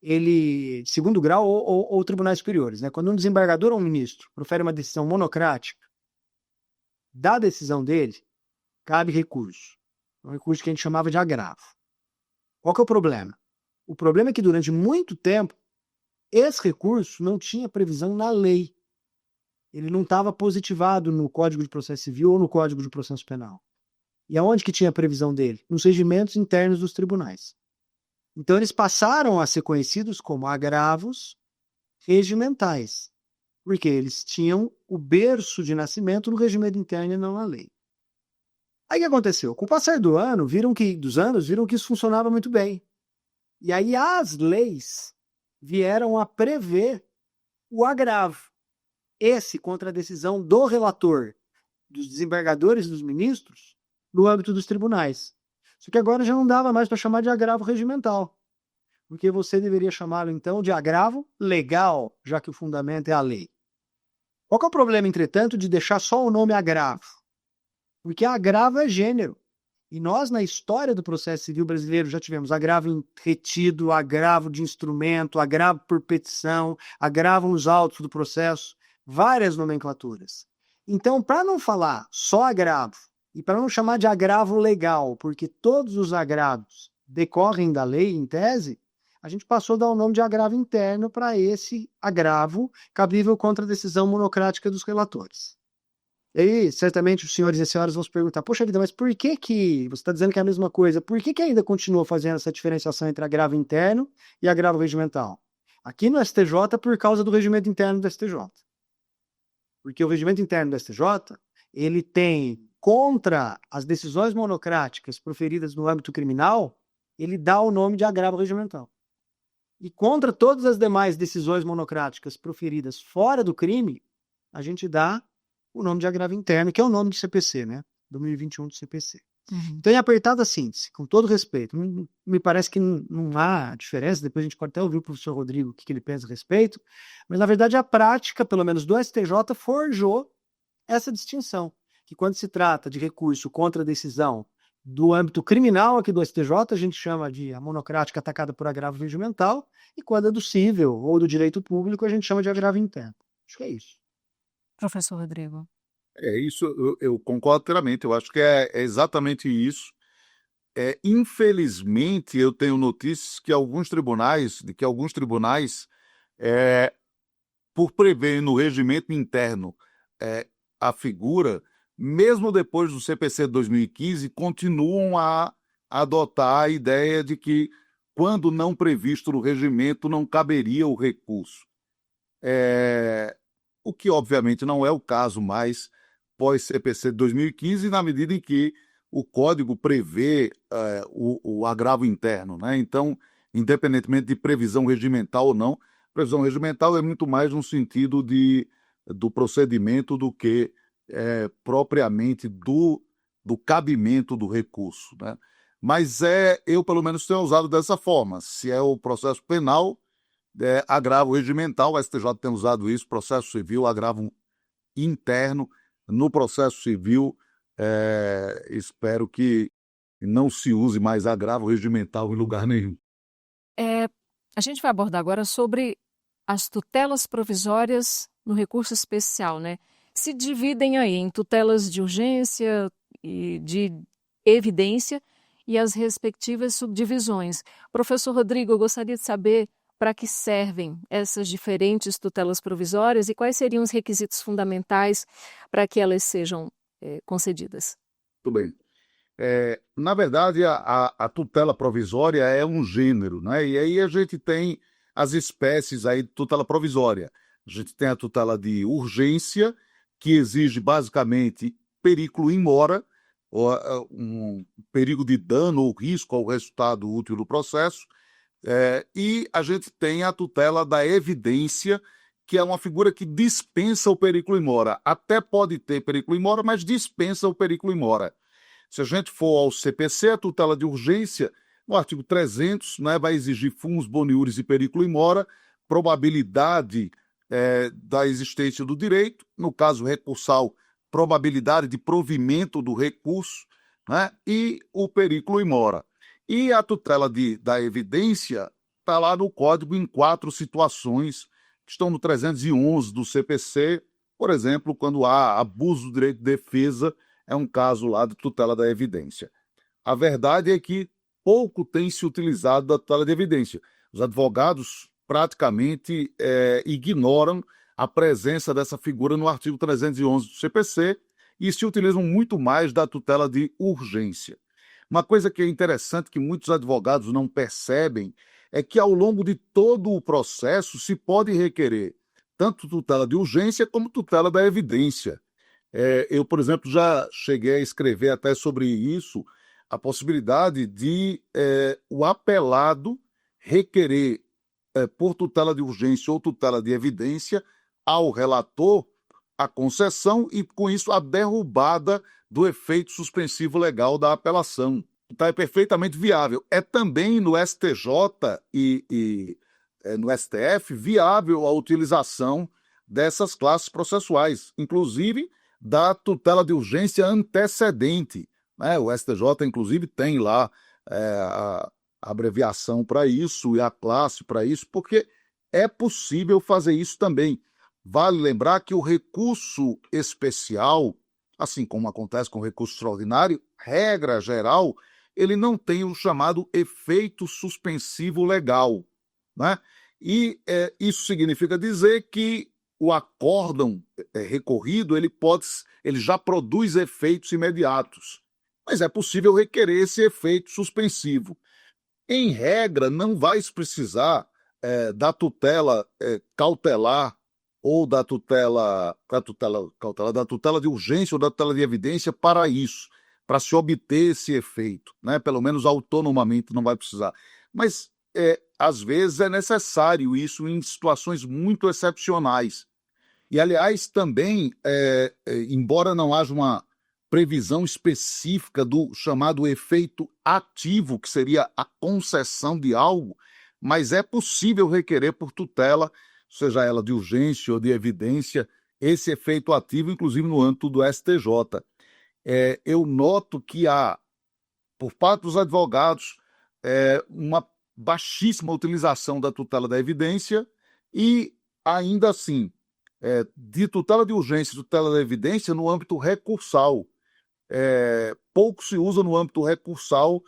S2: ele, de segundo grau ou tribunais superiores, né? Quando um desembargador ou um ministro profere uma decisão monocrática, da decisão dele, cabe recurso. Um recurso que a gente chamava de agravo. Qual que é o problema? O problema é que durante muito tempo, esse recurso não tinha previsão na lei. Ele não estava positivado no Código de Processo Civil ou no Código de Processo Penal. E aonde que tinha a previsão dele? Nos regimentos internos dos tribunais. Então eles passaram a ser conhecidos como agravos regimentais, porque eles tinham o berço de nascimento no regimento interno e não na lei. Aí o que aconteceu? Com o passar dos anos, viram que isso funcionava muito bem. E aí as leis vieram a prever o agravo. Esse contra a decisão do relator, dos desembargadores, dos ministros, no âmbito dos tribunais. Só que agora já não dava mais para chamar de agravo regimental, porque você deveria chamá-lo então de agravo legal, já que o fundamento é a lei. Qual que é o problema, entretanto, de deixar só o nome agravo? Porque agravo é gênero. E nós, na história do processo civil brasileiro, já tivemos agravo retido, agravo de instrumento, agravo por petição, agravo nos autos do processo, várias nomenclaturas. Então, para não falar só agravo, e para não chamar de agravo legal, porque todos os agravos decorrem da lei, em tese, a gente passou a dar o nome de agravo interno para esse agravo cabível contra a decisão monocrática dos relatores. E aí, certamente os senhores e as senhoras vão se perguntar, poxa vida, mas por que você está dizendo que é a mesma coisa? Por que ainda continua fazendo essa diferenciação entre agravo interno e agravo regimental? Aqui no STJ, por causa do regimento interno do STJ. Porque o regimento interno do STJ, ele tem, contra as decisões monocráticas proferidas no âmbito criminal, ele dá o nome de agravo regimental. E contra todas as demais decisões monocráticas proferidas fora do crime, a gente dá o nome de agravo interno, que é o nome de CPC, né? 2021 do CPC.
S1: Uhum.
S2: Então, em apertada síntese, com todo respeito, me parece que não há diferença, depois a gente pode até ouvir o professor Rodrigo o que ele pensa a respeito, mas na verdade a prática, pelo menos do STJ, forjou essa distinção, que quando se trata de recurso contra a decisão do âmbito criminal aqui do STJ, a gente chama de a monocrática atacada por agravo regimental, e quando é do cível ou do direito público, a gente chama de agravo interno. Acho que é isso.
S1: Professor Rodrigo.
S3: É isso, eu concordo inteiramente. Eu acho que é exatamente isso. Infelizmente, eu tenho notícias que alguns tribunais, por prever no regimento interno a figura, mesmo depois do CPC de 2015, continuam a adotar a ideia de que, quando não previsto no regimento, não caberia o recurso. O que, obviamente, não é o caso mais pós-CPC de 2015, na medida em que o Código prevê o agravo interno, né? Então, independentemente de previsão regimental ou não, previsão regimental é muito mais no sentido do procedimento do que propriamente do cabimento do recurso, né? Mas eu, pelo menos, tenho usado dessa forma. Se é o processo penal, agravo regimental, o STJ tem usado isso, processo civil, agravo interno. No processo civil, espero que não se use mais agravo regimental em lugar nenhum.
S1: A gente vai abordar agora sobre as tutelas provisórias no recurso especial, né? Se dividem aí em tutelas de urgência e de evidência e as respectivas subdivisões. Professor Rodrigo, eu gostaria de saber para que servem essas diferentes tutelas provisórias e quais seriam os requisitos fundamentais para que elas sejam concedidas.
S3: Muito bem. Na verdade, a tutela provisória é um gênero, né? E aí a gente tem as espécies aí de tutela provisória. A gente tem a tutela de urgência, que exige basicamente periculo in mora, ou um perigo de dano ou risco ao resultado útil do processo. E a gente tem a tutela da evidência, que é uma figura que dispensa o periculo in mora. Até pode ter periculo in mora, mas dispensa o periculo in mora. Se a gente for ao CPC, a tutela de urgência, no artigo 300, né, vai exigir fumus boniuris e periculo in mora, probabilidade da existência do direito, no caso recursal, probabilidade de provimento do recurso, né, e o periculo in mora. E a tutela da evidência está lá no Código em 4 situações, que estão no 311 do CPC, por exemplo, quando há abuso do direito de defesa, é um caso lá de tutela da evidência. A verdade é que pouco tem se utilizado da tutela de evidência. Os advogados praticamente ignoram a presença dessa figura no artigo 311 do CPC e se utilizam muito mais da tutela de urgência. Uma coisa que é interessante que muitos advogados não percebem é que ao longo de todo o processo se pode requerer tanto tutela de urgência como tutela da evidência. Eu, por exemplo, já cheguei a escrever até sobre isso, a possibilidade de o apelado requerer por tutela de urgência ou tutela de evidência ao relator a concessão e, com isso, a derrubada do efeito suspensivo legal da apelação. Então, é perfeitamente viável. É também no STJ e no STF viável a utilização dessas classes processuais, inclusive da tutela de urgência antecedente, né? O STJ, inclusive, tem lá a abreviação para isso e a classe para isso, porque é possível fazer isso também. Vale lembrar que o recurso especial, assim como acontece com o recurso extraordinário, regra geral, ele não tem o chamado efeito suspensivo legal, né? E isso significa dizer que o acórdão recorrido ele já produz efeitos imediatos, mas é possível requerer esse efeito suspensivo. Em regra, não vai precisar da tutela cautelar ou da tutela de urgência ou da tutela de evidência para isso, para se obter esse efeito, né? Pelo menos autonomamente não vai precisar. Mas às vezes é necessário isso em situações muito excepcionais. E, aliás, também, embora não haja uma previsão específica do chamado efeito ativo, que seria a concessão de algo, mas é possível requerer por tutela, seja ela de urgência ou de evidência, esse efeito ativo, inclusive no âmbito do STJ. Eu noto que há, por parte dos advogados, uma baixíssima utilização da tutela da evidência e, ainda assim, de tutela de urgência e tutela da evidência no âmbito recursal. Pouco se usa no âmbito recursal,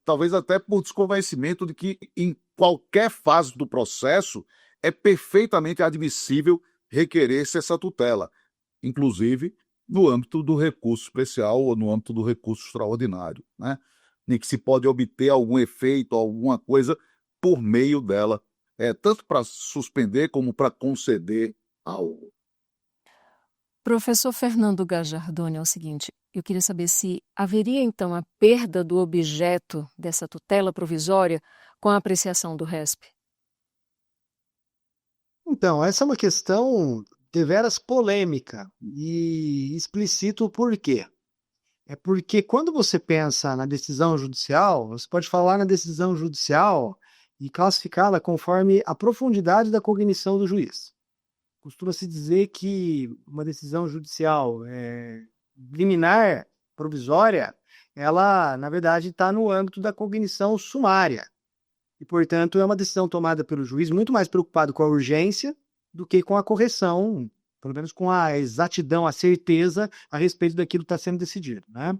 S3: talvez até por desconhecimento de que em qualquer fase do processo é perfeitamente admissível requerer-se essa tutela, inclusive no âmbito do recurso especial ou no âmbito do recurso extraordinário, né? Em que se pode obter algum efeito, alguma coisa por meio dela, tanto para suspender como para conceder algo.
S1: Professor Fernando Gajardoni, é o seguinte, eu queria saber se haveria então a perda do objeto dessa tutela provisória com a apreciação do RESP.
S2: Então, essa é uma questão deveras polêmica e explicito o porquê. É porque quando você pensa na decisão judicial, você pode falar na decisão judicial e classificá-la conforme a profundidade da cognição do juiz. Costuma-se dizer que uma decisão judicial liminar, provisória, ela, na verdade, está no âmbito da cognição sumária. E, portanto, é uma decisão tomada pelo juiz muito mais preocupado com a urgência do que com a correção, pelo menos com a exatidão, a certeza a respeito daquilo que está sendo decidido, né?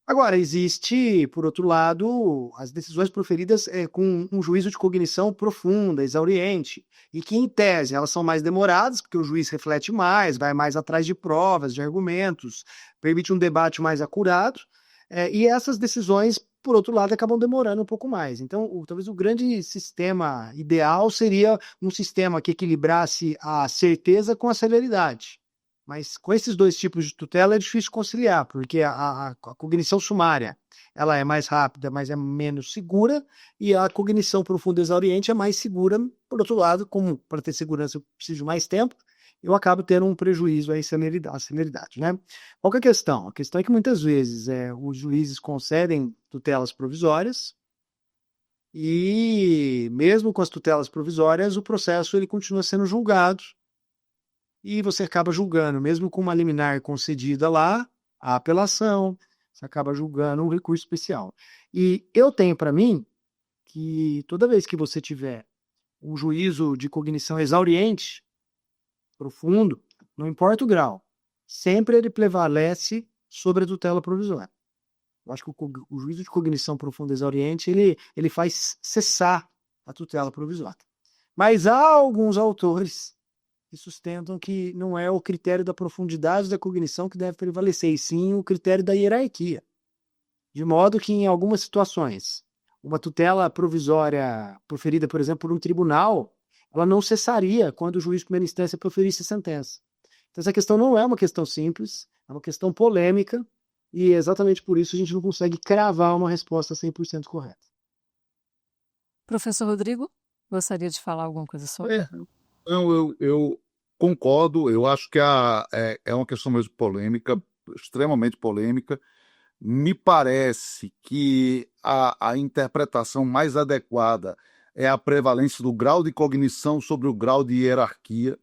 S2: Agora, existe, por outro lado, as decisões proferidas com um juízo de cognição profunda, exauriente, e que, em tese, elas são mais demoradas, porque o juiz reflete mais, vai mais atrás de provas, de argumentos, permite um debate mais acurado, e essas decisões, por outro lado, acabam demorando um pouco mais. Então, talvez o grande sistema ideal seria um sistema que equilibrasse a certeza com a celeridade. Mas com esses dois tipos de tutela é difícil conciliar, porque a cognição sumária ela é mais rápida, mas é menos segura, e a cognição profunda exauriente é mais segura. Por outro lado, como para ter segurança eu preciso de mais tempo, eu acabo tendo um prejuízo aí à celeridade, né? Qual que é a questão? A questão é que muitas vezes os juízes concedem tutelas provisórias, e mesmo com as tutelas provisórias, o processo ele continua sendo julgado, e você acaba julgando, mesmo com uma liminar concedida lá, a apelação, você acaba julgando um recurso especial. E eu tenho para mim que toda vez que você tiver um juízo de cognição exauriente, profundo, não importa o grau, sempre ele prevalece sobre a tutela provisória. Eu acho que o juízo de cognição profunda exauriente, ele faz cessar a tutela provisória. Mas há alguns autores que sustentam que não é o critério da profundidade da cognição que deve prevalecer, e sim o critério da hierarquia. De modo que, em algumas situações, uma tutela provisória proferida, por exemplo, por um tribunal, ela não cessaria quando o juiz de primeira instância proferisse a sentença. Então, essa questão não é uma questão simples, é uma questão polêmica, e exatamente por isso a gente não consegue cravar uma resposta 100% correta.
S1: Professor Rodrigo, gostaria de falar alguma coisa sobre?
S3: Não, eu concordo, eu acho que é uma questão mesmo polêmica, extremamente polêmica. Me parece que a interpretação mais adequada é a prevalência do grau de cognição sobre o grau de hierarquia.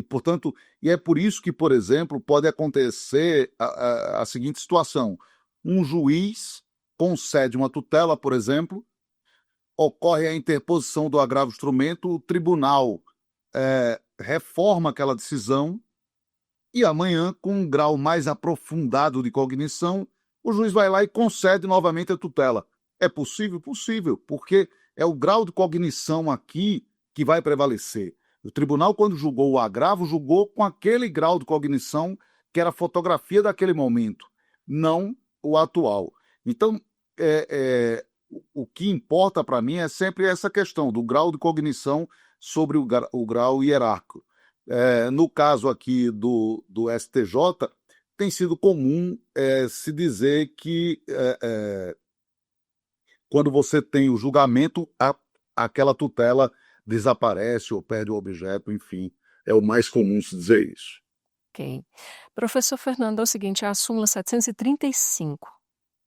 S3: Portanto, é por isso que, por exemplo, pode acontecer a seguinte situação: um juiz concede uma tutela, por exemplo, ocorre a interposição do agravo instrumento, o tribunal reforma aquela decisão, e amanhã, com um grau mais aprofundado de cognição, o juiz vai lá e concede novamente a tutela. É possível? Possível, porque é o grau de cognição aqui que vai prevalecer. O tribunal, quando julgou o agravo, julgou com aquele grau de cognição que era a fotografia daquele momento, não o atual. Então, o que importa para mim é sempre essa questão do grau de cognição sobre o grau hierárquico. No caso aqui do STJ, tem sido comum se dizer que quando você tem o julgamento, aquela tutela desaparece ou perde o objeto, enfim, é o mais comum se dizer isso.
S1: Ok. Professor Fernando, é o seguinte, a súmula 735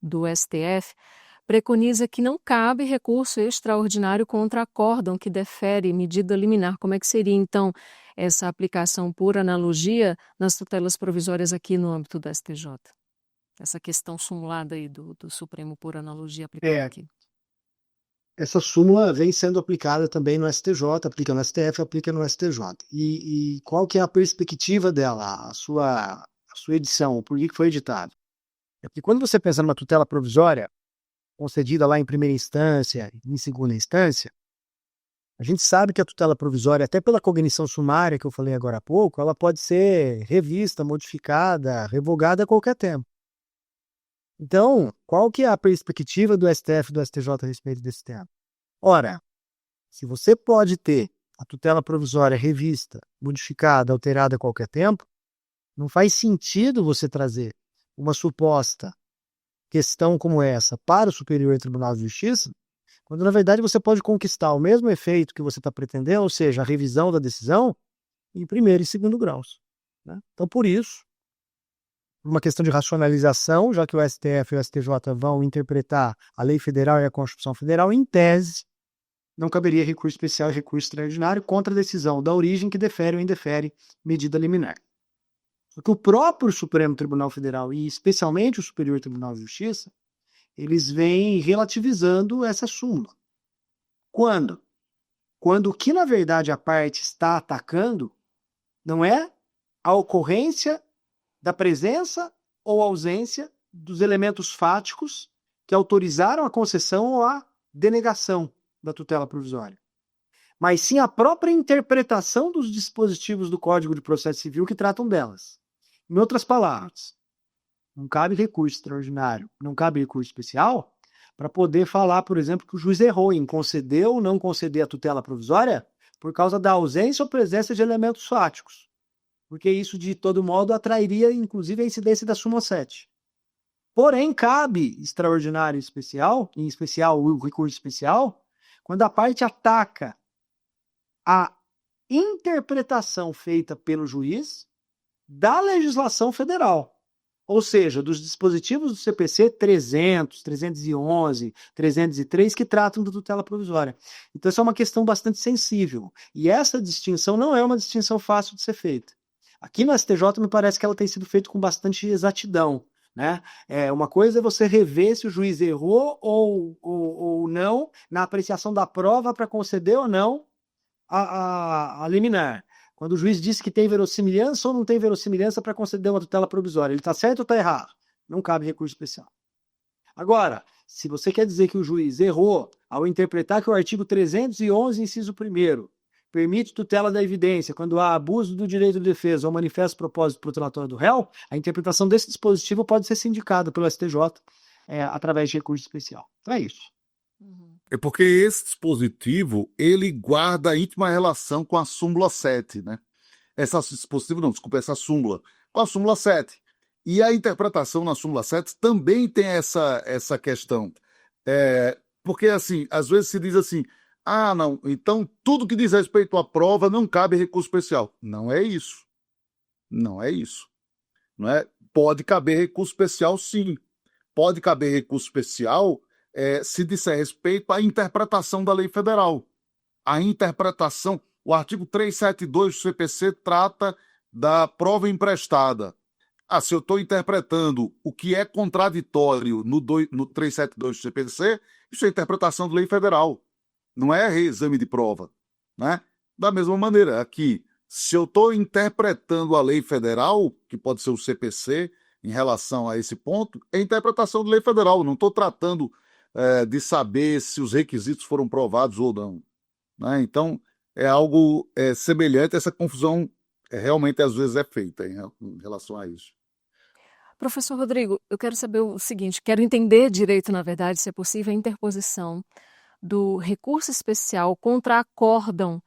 S1: do STF preconiza que não cabe recurso extraordinário contra acórdão que defere medida liminar. Como é que seria, então, essa aplicação por analogia nas tutelas provisórias aqui no âmbito do STJ? Essa questão sumulada aí do Supremo por analogia aplicada aqui.
S2: Essa súmula vem sendo aplicada também no STJ, aplica no STF, aplica no STJ. E qual que é a perspectiva dela, a sua edição, por que foi editado? É porque quando você pensa numa tutela provisória, concedida lá em primeira instância, em segunda instância, a gente sabe que a tutela provisória, até pela cognição sumária que eu falei agora há pouco, ela pode ser revista, modificada, revogada a qualquer tempo. Então, qual que é a perspectiva do STF e do STJ a respeito desse tema? Ora, se você pode ter a tutela provisória revista, modificada, alterada a qualquer tempo, não faz sentido você trazer uma suposta questão como essa para o Superior Tribunal de Justiça, quando na verdade você pode conquistar o mesmo efeito que você está pretendendo, ou seja, a revisão da decisão, em primeiro e segundo graus, né? Então, por isso, uma questão de racionalização, já que o STF e o STJ vão interpretar a lei federal e a Constituição Federal, em tese, não caberia recurso especial e recurso extraordinário contra a decisão da origem que defere ou indefere medida liminar. Porque o próprio Supremo Tribunal Federal e especialmente o Superior Tribunal de Justiça, eles vêm relativizando essa súmula. Quando? Quando o que na verdade a parte está atacando não é a ocorrência da presença ou ausência dos elementos fáticos que autorizaram a concessão ou a denegação da tutela provisória, mas sim a própria interpretação dos dispositivos do Código de Processo Civil que tratam delas. Em outras palavras, não cabe recurso extraordinário, não cabe recurso especial para poder falar, por exemplo, que o juiz errou em conceder ou não conceder a tutela provisória por causa da ausência ou presença de elementos fáticos, porque isso, de todo modo, atrairia, inclusive, a incidência da súmula 7. Porém, cabe extraordinário e especial, em especial o recurso especial, quando a parte ataca a interpretação feita pelo juiz da legislação federal, ou seja, dos dispositivos do CPC 300, 311, 303 que tratam da tutela provisória. Então, essa é uma questão bastante sensível. E essa distinção não é uma distinção fácil de ser feita. Aqui no STJ, me parece que ela tem sido feita com bastante exatidão, né? Uma coisa é você rever se o juiz errou ou não na apreciação da prova para conceder ou não a liminar. Quando o juiz diz que tem verossimilhança ou não tem verossimilhança para conceder uma tutela provisória, ele está certo ou está errado? Não cabe recurso especial. Agora, se você quer dizer que o juiz errou ao interpretar que o artigo 311, inciso 1º, permite tutela da evidência quando há abuso do direito de defesa ou manifesto propósito protelatório do réu, a interpretação desse dispositivo pode ser sindicada pelo STJ através de recurso especial. Então é isso.
S3: É porque esse dispositivo, ele guarda íntima relação com a súmula 7, né? Esse dispositivo não, desculpa, essa súmula. Com a súmula 7. E a interpretação na súmula 7 também tem essa questão. Porque, assim, às vezes se diz assim, não, então tudo que diz respeito à prova não cabe recurso especial. Não é isso. Não é isso. Não é? Pode caber recurso especial, sim. Pode caber recurso especial se disser respeito à interpretação da lei federal. A interpretação, o artigo 372 do CPC trata da prova emprestada. Se eu estou interpretando o que é contraditório no 372 do CPC, isso é interpretação da lei federal. Não é reexame de prova, né? Da mesma maneira, aqui, se eu estou interpretando a lei federal, que pode ser o CPC, em relação a esse ponto, é interpretação da lei federal. Não estou tratando de saber se os requisitos foram provados ou não, né? Então, é algo semelhante, essa confusão realmente às vezes é feita em relação a isso.
S1: Professor Rodrigo, eu quero saber o seguinte, quero entender direito, na verdade, se é possível, a interposição do recurso especial contra acórdão,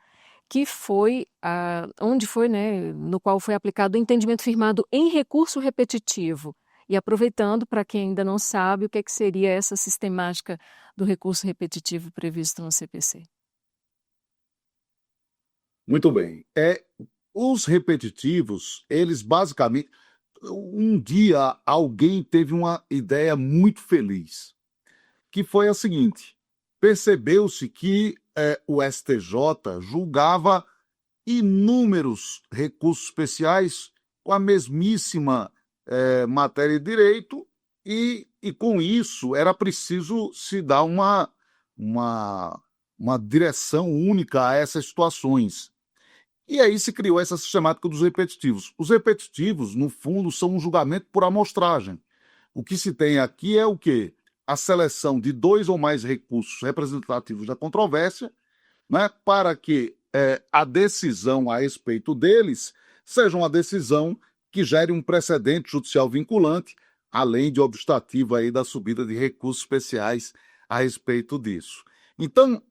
S1: que foi, né, no qual foi aplicado o entendimento firmado em recurso repetitivo. E aproveitando, para quem ainda não sabe, o que seria essa sistemática do recurso repetitivo previsto no CPC.
S3: Muito bem. Os repetitivos, eles basicamente... Um dia alguém teve uma ideia muito feliz, que foi a seguinte: percebeu-se que o STJ julgava inúmeros recursos especiais com a mesmíssima matéria de direito e com isso era preciso se dar uma direção única a essas situações. E aí se criou essa sistemática dos repetitivos. Os repetitivos, no fundo, são um julgamento por amostragem. O que se tem aqui é o quê? A seleção de 2 ou mais recursos representativos da controvérsia, né, para que a decisão a respeito deles seja uma decisão que gere um precedente judicial vinculante, além de obstativo aí da subida de recursos especiais a respeito disso. Então,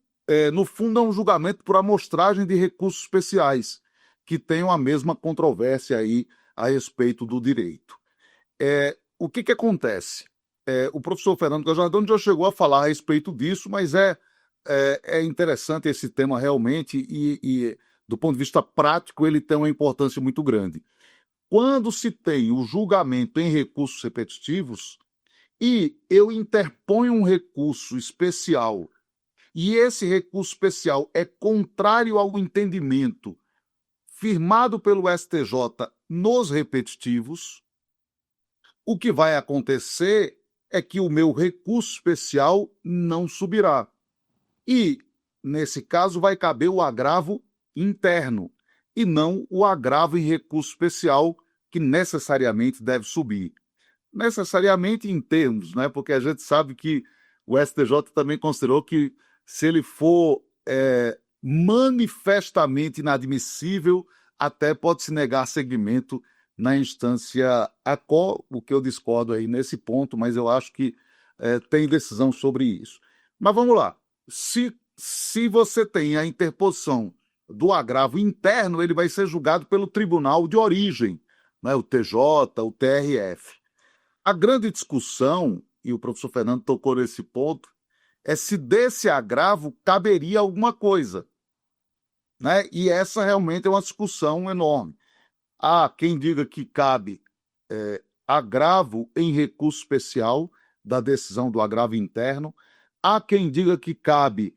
S3: no fundo, é um julgamento por amostragem de recursos especiais, que tenham a mesma controvérsia aí a respeito do direito. O que acontece? O professor Fernando Gajardoni já chegou a falar a respeito disso, mas é interessante esse tema realmente e, do ponto de vista prático, ele tem uma importância muito grande. quando se tem o julgamento em recursos repetitivos e eu interponho um recurso especial e esse recurso especial é contrário ao entendimento firmado pelo STJ nos repetitivos, o que vai acontecer é que o meu recurso especial não subirá. E, nesse caso, vai caber o agravo interno e não o agravo em recurso especial, que necessariamente deve subir. Necessariamente em termos, né? Porque a gente sabe que o STJ também considerou que se ele for manifestamente inadmissível, até pode-se negar seguimento na instância ACO, o que eu discordo aí nesse ponto, mas eu acho que tem decisão sobre isso. Mas vamos lá. Se você tem a interposição do agravo interno, ele vai ser julgado pelo tribunal de origem, né, o TJ, o TRF. A grande discussão, e o professor Fernando tocou nesse ponto, é se desse agravo caberia alguma coisa, né? E essa realmente é uma discussão enorme. Há quem diga que cabe agravo em recurso especial da decisão do agravo interno, há quem diga que cabe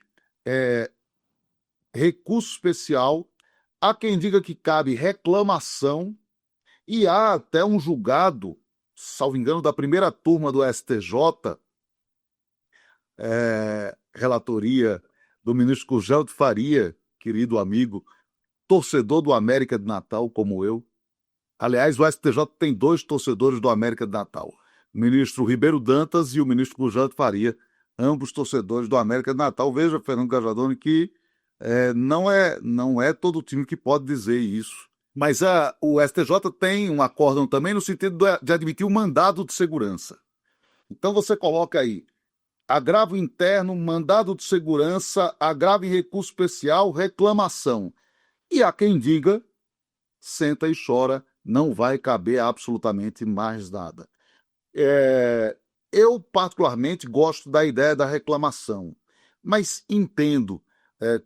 S3: recurso especial, há quem diga que cabe reclamação, e há até um julgado, salvo engano, da primeira turma do STJ, relatoria do ministro Cugel de Faria, querido amigo, torcedor do América de Natal, como eu. Aliás, o STJ tem 2 torcedores do América de Natal, o ministro Ribeiro Dantas e o ministro Cugel de Faria, ambos torcedores do América de Natal. Veja, Fernando Gajardoni, que não é todo time que pode dizer isso. Mas o STJ tem um acórdão também no sentido de admitir o mandado de segurança. Então você coloca aí agravo interno, mandado de segurança, agravo em recurso especial, reclamação. E há quem diga, senta e chora, não vai caber absolutamente mais nada. Eu, particularmente, gosto da ideia da reclamação, mas entendo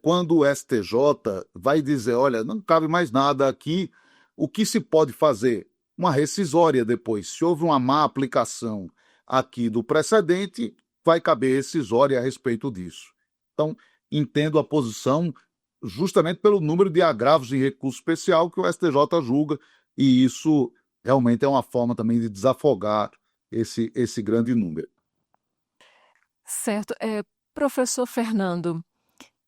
S3: quando o STJ vai dizer, olha, não cabe mais nada aqui, o que se pode fazer? Uma rescisória depois. Se houve uma má aplicação aqui do precedente, vai caber rescisória a respeito disso. Então, entendo a posição justamente pelo número de agravos em recurso especial que o STJ julga, e isso realmente é uma forma também de desafogar esse grande número.
S1: Certo. Professor Fernando,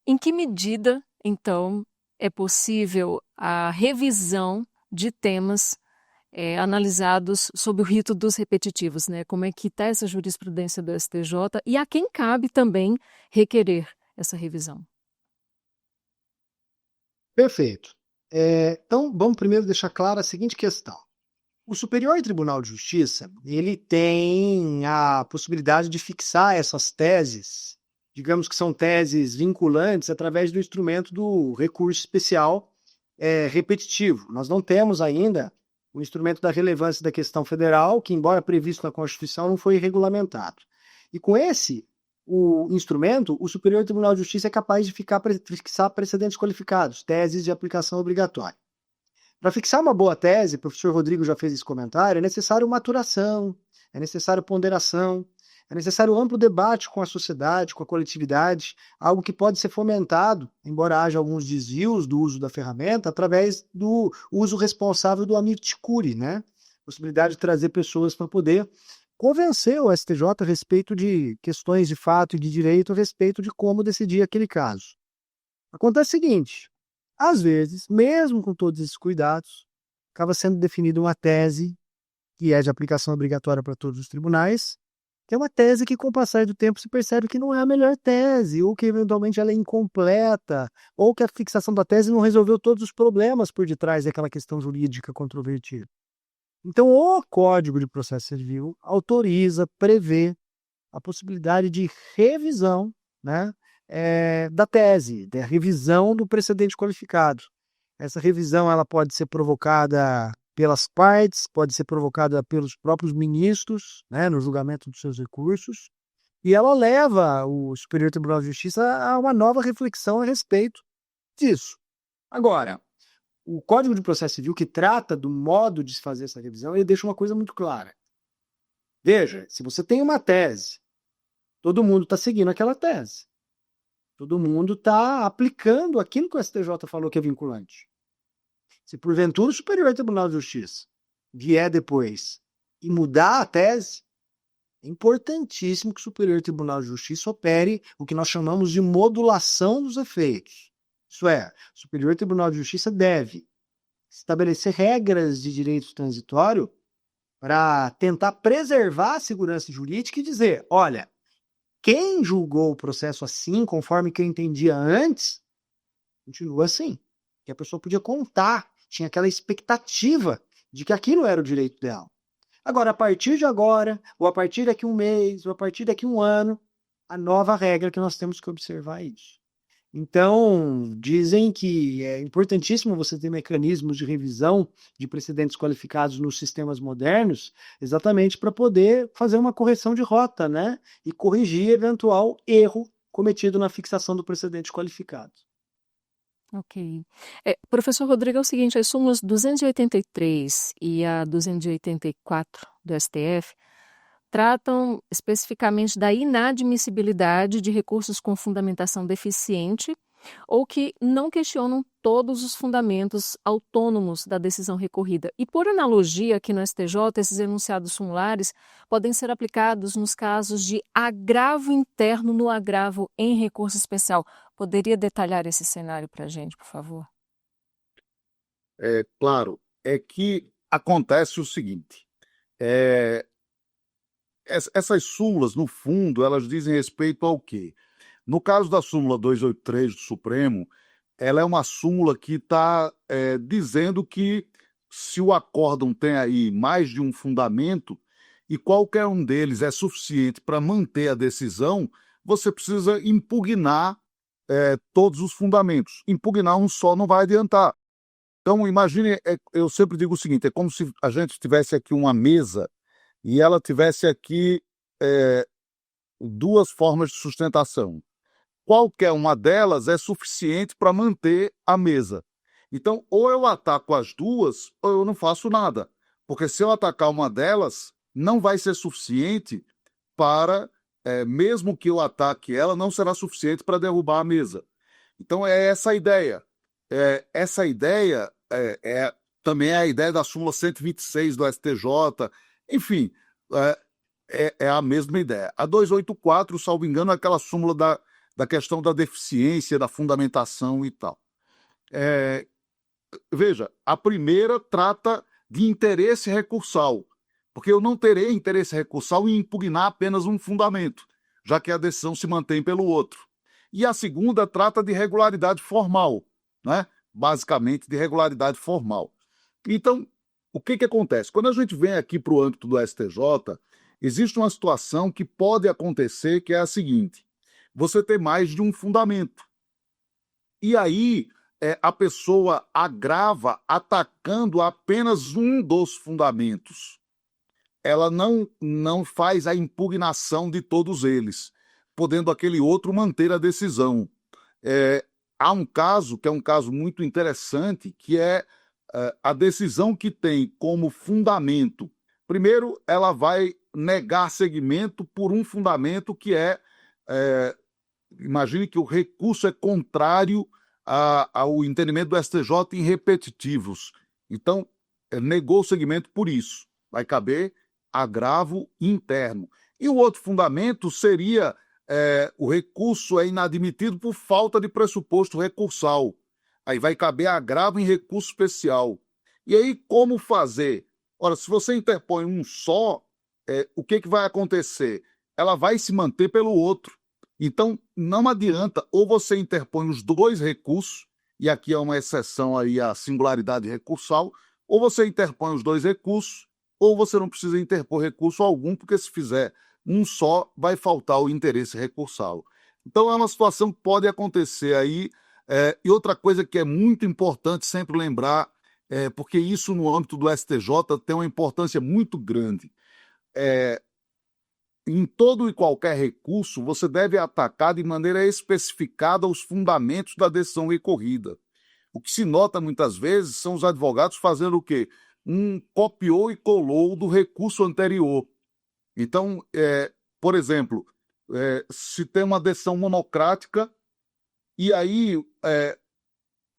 S1: em que medida, então, é possível a revisão de temas analisados sob o rito dos repetitivos, né? Como é que está essa jurisprudência do STJ e a quem cabe também requerer essa revisão?
S2: Perfeito. Então, vamos primeiro deixar clara a seguinte questão. O Superior Tribunal de Justiça, ele tem a possibilidade de fixar essas teses, digamos que são teses vinculantes, através do instrumento do recurso especial repetitivo. Nós não temos ainda o instrumento da relevância da questão federal, que, embora previsto na Constituição, não foi regulamentado. E com o instrumento, o Superior Tribunal de Justiça é capaz de fixar precedentes qualificados, teses de aplicação obrigatória. Para fixar uma boa tese, o professor Rodrigo já fez esse comentário, é necessário maturação, é necessário ponderação, é necessário amplo debate com a sociedade, com a coletividade, algo que pode ser fomentado, embora haja alguns desvios do uso da ferramenta, através do uso responsável do amicus curiae, né? Possibilidade de trazer pessoas para poder convencer o STJ a respeito de questões de fato e de direito, a respeito de como decidir aquele caso. Acontece o seguinte, às vezes, mesmo com todos esses cuidados, acaba sendo definida uma tese que é de aplicação obrigatória para todos os tribunais, que é uma tese que, com o passar do tempo, se percebe que não é a melhor tese, ou que, eventualmente, ela é incompleta, ou que a fixação da tese não resolveu todos os problemas por detrás daquela questão jurídica controvertida. Então, o Código de Processo Civil autoriza, prevê a possibilidade de revisão, né, da tese, da revisão do precedente qualificado. Essa revisão ela pode ser provocada pelas partes, pode ser provocada pelos próprios ministros, né, no julgamento dos seus recursos, e ela leva o Superior Tribunal de Justiça a uma nova reflexão a respeito disso. Agora, o Código de Processo Civil, que trata do modo de se fazer essa revisão, ele deixa uma coisa muito clara. Veja, se você tem uma tese, todo mundo está seguindo aquela tese. Todo mundo está aplicando aquilo que o STJ falou que é vinculante. Se porventura o Superior Tribunal de Justiça vier depois e mudar a tese, é importantíssimo que o Superior Tribunal de Justiça opere o que nós chamamos de modulação dos efeitos. Isso é, o Superior Tribunal de Justiça deve estabelecer regras de direito transitório para tentar preservar a segurança jurídica e dizer, olha, quem julgou o processo assim, conforme que eu entendia antes, continua assim. Que a pessoa podia contar, tinha aquela expectativa de que aquilo era o direito dela. Agora, a partir de agora, ou a partir daqui um mês, ou a partir daqui um ano, a nova regra que nós temos que observar é isso. Então, dizem que é importantíssimo você ter mecanismos de revisão de precedentes qualificados nos sistemas modernos, exatamente para poder fazer uma correção de rota, né? E corrigir eventual erro cometido na fixação do precedente qualificado.
S1: Ok. Professor Rodrigo, é o seguinte, as súmulas 283 e a 284 do STF tratam especificamente da inadmissibilidade de recursos com fundamentação deficiente ou que não questionam todos os fundamentos autônomos da decisão recorrida. E, por analogia, aqui no STJ, esses enunciados sumulares podem ser aplicados nos casos de agravo interno no agravo em recurso especial. Poderia detalhar esse cenário para a gente, por favor?
S3: Claro, é que acontece o seguinte, essas súmulas, no fundo, elas dizem respeito ao quê? No caso da súmula 283 do Supremo, ela é uma súmula que está dizendo que se o acórdão tem aí mais de um fundamento e qualquer um deles é suficiente para manter a decisão, você precisa impugnar todos os fundamentos. Impugnar um só não vai adiantar. Então, imagine, eu sempre digo o seguinte, é como se a gente tivesse aqui uma mesa e ela tivesse aqui duas formas de sustentação. Qualquer uma delas é suficiente para manter a mesa. Então, ou eu ataco as duas, ou eu não faço nada. Porque se eu atacar uma delas, não vai ser suficiente para, mesmo que eu ataque ela, não será suficiente para derrubar a mesa. Então, é essa a ideia. Essa ideia também é a ideia da súmula 126 do STJ. Enfim, é a mesma ideia. A 284, salvo engano, é aquela súmula da questão da deficiência, da fundamentação e tal. Veja, a primeira trata de interesse recursal, porque eu não terei interesse recursal em impugnar apenas um fundamento, já que a decisão se mantém pelo outro. E a segunda trata de regularidade formal, né? Basicamente de regularidade formal. Então, o que acontece? Quando a gente vem aqui para o âmbito do STJ, existe uma situação que pode acontecer, que é a seguinte: você tem mais de um fundamento. E aí a pessoa agrava atacando apenas um dos fundamentos. Ela não faz a impugnação de todos eles, podendo aquele outro manter a decisão. Há um caso, que é um caso muito interessante, que é a decisão que tem como fundamento. Primeiro, ela vai negar seguimento por um fundamento que imagine que o recurso é contrário ao entendimento do STJ em repetitivos. Então, negou o seguimento por isso. Vai caber agravo interno. E o outro fundamento seria o recurso é inadmitido por falta de pressuposto recursal. Aí vai caber agravo em recurso especial. E aí, como fazer? Ora, se você interpõe um só, o que vai acontecer? Ela vai se manter pelo outro. Então, não adianta, ou você interpõe os dois recursos, e aqui é uma exceção aí à singularidade recursal, ou você interpõe os dois recursos, ou você não precisa interpor recurso algum, porque se fizer um só, vai faltar o interesse recursal. Então, é uma situação que pode acontecer aí. E outra coisa que é muito importante sempre lembrar, porque isso no âmbito do STJ tem uma importância muito grande. Em todo e qualquer recurso, você deve atacar de maneira especificada os fundamentos da decisão recorrida. O que se nota muitas vezes são os advogados fazendo o quê? Copiou e colou do recurso anterior. Então, por exemplo, se tem uma decisão monocrática e aí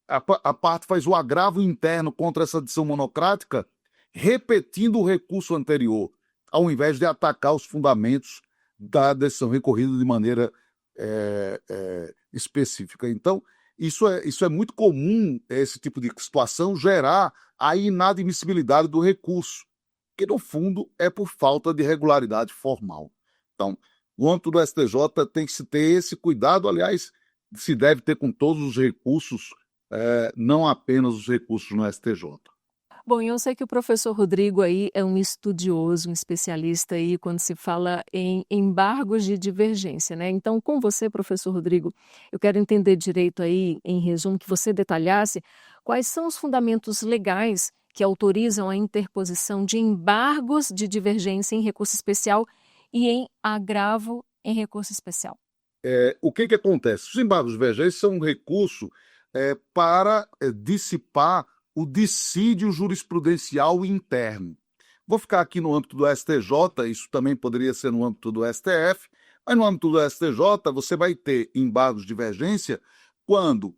S3: a parte faz o agravo interno contra essa decisão monocrática, repetindo o recurso anterior, ao invés de atacar os fundamentos da decisão recorrida de maneira específica. Então, isso é muito comum, esse tipo de situação, gerar a inadmissibilidade do recurso, que, no fundo, é por falta de regularidade formal. Então, no âmbito do STJ, tem que se ter esse cuidado, aliás, se deve ter com todos os recursos, não apenas os recursos no STJ.
S1: Bom, eu sei que o professor Rodrigo aí é um estudioso, um especialista aí quando se fala em embargos de divergência, né? Então, com você, professor Rodrigo, eu quero entender direito aí, em resumo, que você detalhasse quais são os fundamentos legais que autorizam a interposição de embargos de divergência em recurso especial e em agravo em recurso especial.
S3: O que acontece? Os embargos de divergência são um recurso para dissipar o dissídio jurisprudencial interno. Vou ficar aqui no âmbito do STJ, isso também poderia ser no âmbito do STF, mas no âmbito do STJ você vai ter embargos de divergência quando,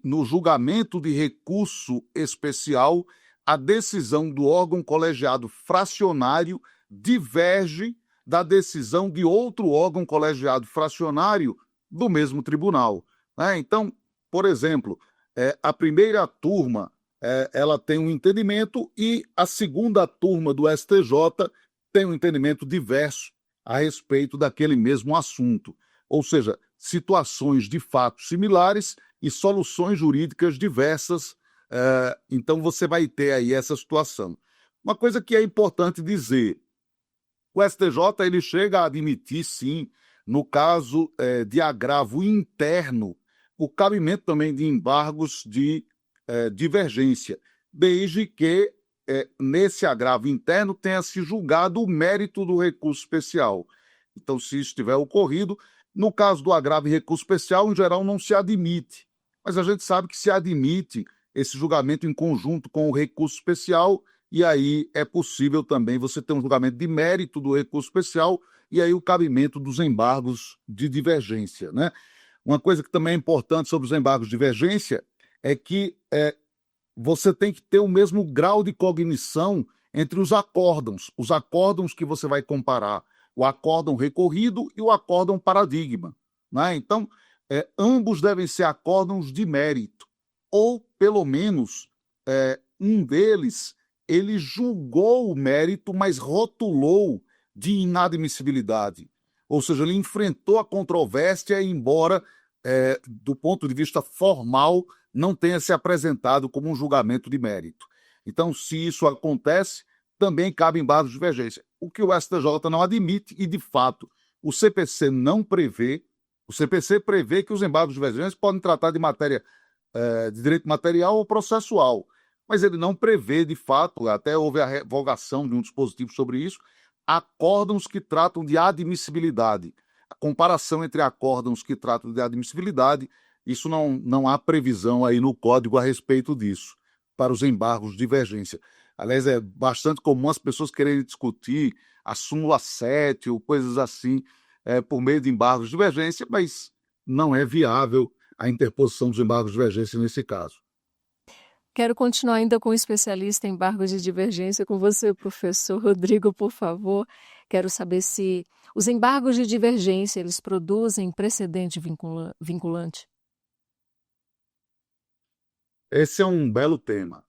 S3: no julgamento de recurso especial, a decisão do órgão colegiado fracionário diverge da decisão de outro órgão colegiado fracionário do mesmo tribunal. Então, por exemplo, a primeira turma ela tem um entendimento e a segunda turma do STJ tem um entendimento diverso a respeito daquele mesmo assunto. Ou seja, situações de fatos similares e soluções jurídicas diversas. Então, você vai ter aí essa situação. Uma coisa que é importante dizer, o STJ ele chega a admitir, sim, no caso de agravo interno, o cabimento também de embargos de divergência, desde que nesse agravo interno tenha se julgado o mérito do recurso especial. Então, se isso tiver ocorrido, no caso do agravo em recurso especial, em geral, não se admite. Mas a gente sabe que se admite esse julgamento em conjunto com o recurso especial, e aí é possível também você ter um julgamento de mérito do recurso especial e aí o cabimento dos embargos de divergência, né? Uma coisa que também é importante sobre os embargos de divergência é que você tem que ter o mesmo grau de cognição entre os acórdãos que você vai comparar, o acórdão recorrido e o acórdão paradigma, né? Então, ambos devem ser acórdãos de mérito, ou pelo menos um deles ele julgou o mérito, mas rotulou de inadmissibilidade. Ou seja, ele enfrentou a controvérsia, embora, do ponto de vista formal, não tenha se apresentado como um julgamento de mérito. Então, se isso acontece, também cabe embargos de divergência. O que o STJ não admite, e de fato o CPC não prevê, o CPC prevê que os embargos de divergência podem tratar de matéria de direito material ou processual, mas ele não prevê, de fato, até houve a revogação de um dispositivo sobre isso, acórdãos que tratam de admissibilidade. A comparação entre acórdãos que tratam de admissibilidade, isso não há previsão aí no Código a respeito disso, para os embargos de divergência. Aliás, é bastante comum as pessoas quererem discutir a súmula 7 ou coisas assim, por meio de embargos de divergência, mas não é viável a interposição dos embargos de divergência nesse caso.
S1: Quero continuar ainda com o especialista em embargos de divergência, com você, professor Rodrigo, por favor. Quero saber se os embargos de divergência, eles produzem precedente vinculante.
S3: Esse é um belo tema.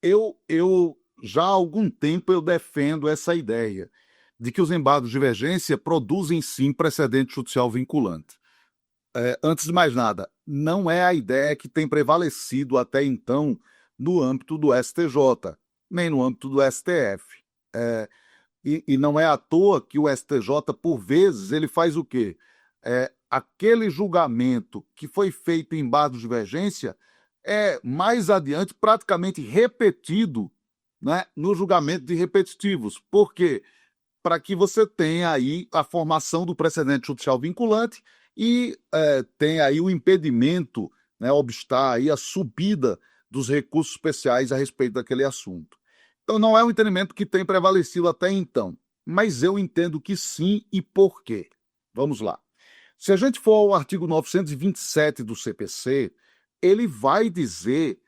S3: Eu já há algum tempo eu defendo essa ideia de que os embargos de divergência produzem sim precedente judicial vinculante. Antes de mais nada, não é a ideia que tem prevalecido até então no âmbito do STJ, nem no âmbito do STF. E não é à toa que o STJ, por vezes, ele faz o quê? Aquele julgamento que foi feito em embargo de divergência é, mais adiante, praticamente repetido, né, no julgamento de repetitivos. Por quê? Para que você tenha aí a formação do precedente judicial vinculante e tenha aí o impedimento, né, obstar aí a subida dos recursos especiais a respeito daquele assunto. Então, não é um entendimento que tem prevalecido até então, mas eu entendo que sim, e por quê? Vamos lá. Se a gente for ao artigo 927 do CPC, ele vai dizer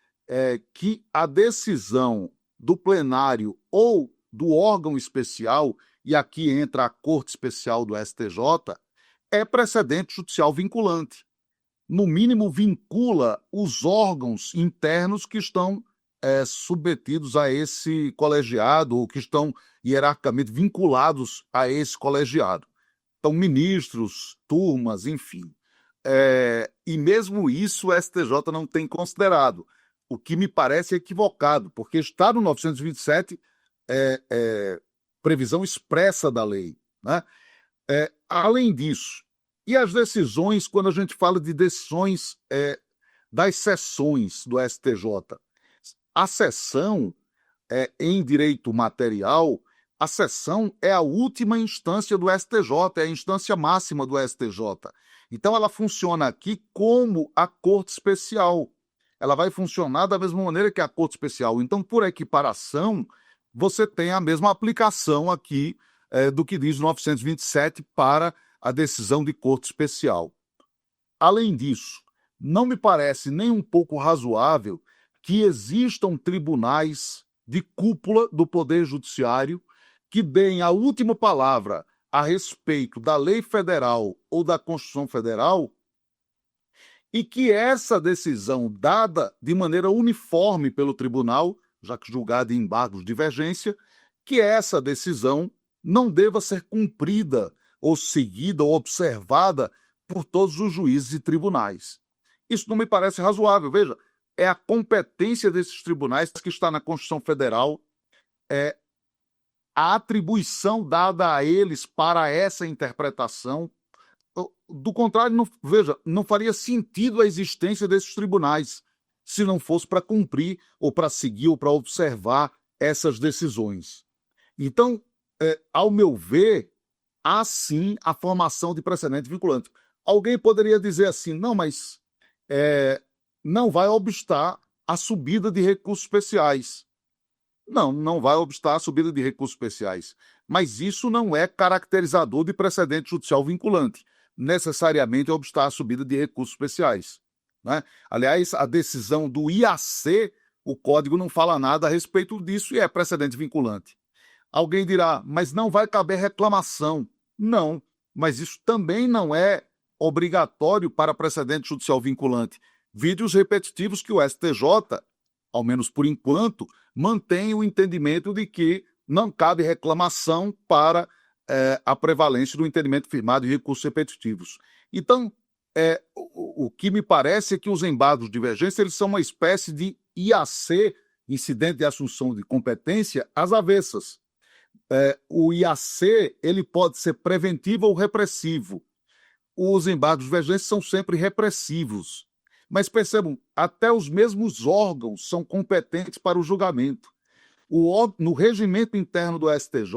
S3: que a decisão do plenário ou do órgão especial, e aqui entra a Corte Especial do STJ, é precedente judicial vinculante. No mínimo, vincula os órgãos internos que estão submetidos a esse colegiado ou que estão hierarquicamente vinculados a esse colegiado. Então, ministros, turmas, enfim. E mesmo isso o STJ não tem considerado, o que me parece equivocado, porque está no 927 previsão expressa da lei, né? Além disso, e as decisões, quando a gente fala de decisões das sessões do STJ, a sessão em direito material, a sessão é a última instância do STJ, é a instância máxima do STJ. Então ela funciona aqui como a Corte Especial. Ela vai funcionar da mesma maneira que a Corte Especial. Então, por equiparação, você tem a mesma aplicação aqui do que diz o 927 para a decisão de Corte Especial. Além disso, não me parece nem um pouco razoável que existam tribunais de cúpula do Poder Judiciário que deem a última palavra a respeito da lei federal ou da Constituição Federal e que essa decisão dada de maneira uniforme pelo tribunal, já que julgada em embargos de divergência, que essa decisão não deva ser cumprida ou seguida ou observada por todos os juízes e tribunais. Isso não me parece razoável. Veja, é a competência desses tribunais que está na Constituição Federal, a atribuição dada a eles para essa interpretação. Do contrário, não faria sentido a existência desses tribunais se não fosse para cumprir ou para seguir ou para observar essas decisões. Então, ao meu ver, há sim a formação de precedente vinculante. Alguém poderia dizer assim, não, mas não vai obstar a subida de recursos especiais. Não vai obstar a subida de recursos especiais. Mas isso não é caracterizador de precedente judicial vinculante. Necessariamente obstar a subida de recursos especiais, né? Aliás, a decisão do IAC, o Código não fala nada a respeito disso e é precedente vinculante. Alguém dirá, mas não vai caber reclamação. Não, mas isso também não é obrigatório para precedente judicial vinculante. Vídeos repetitivos que o STJ, ao menos por enquanto, mantém o entendimento de que não cabe reclamação para a prevalência do entendimento firmado e recursos repetitivos. Então, o que me parece é que os embargos de divergência eles são uma espécie de IAC, incidente de assunção de competência, às avessas. O IAC ele pode ser preventivo ou repressivo. Os embargos de divergência são sempre repressivos. Mas percebam, até os mesmos órgãos são competentes para o julgamento. No regimento interno do STJ,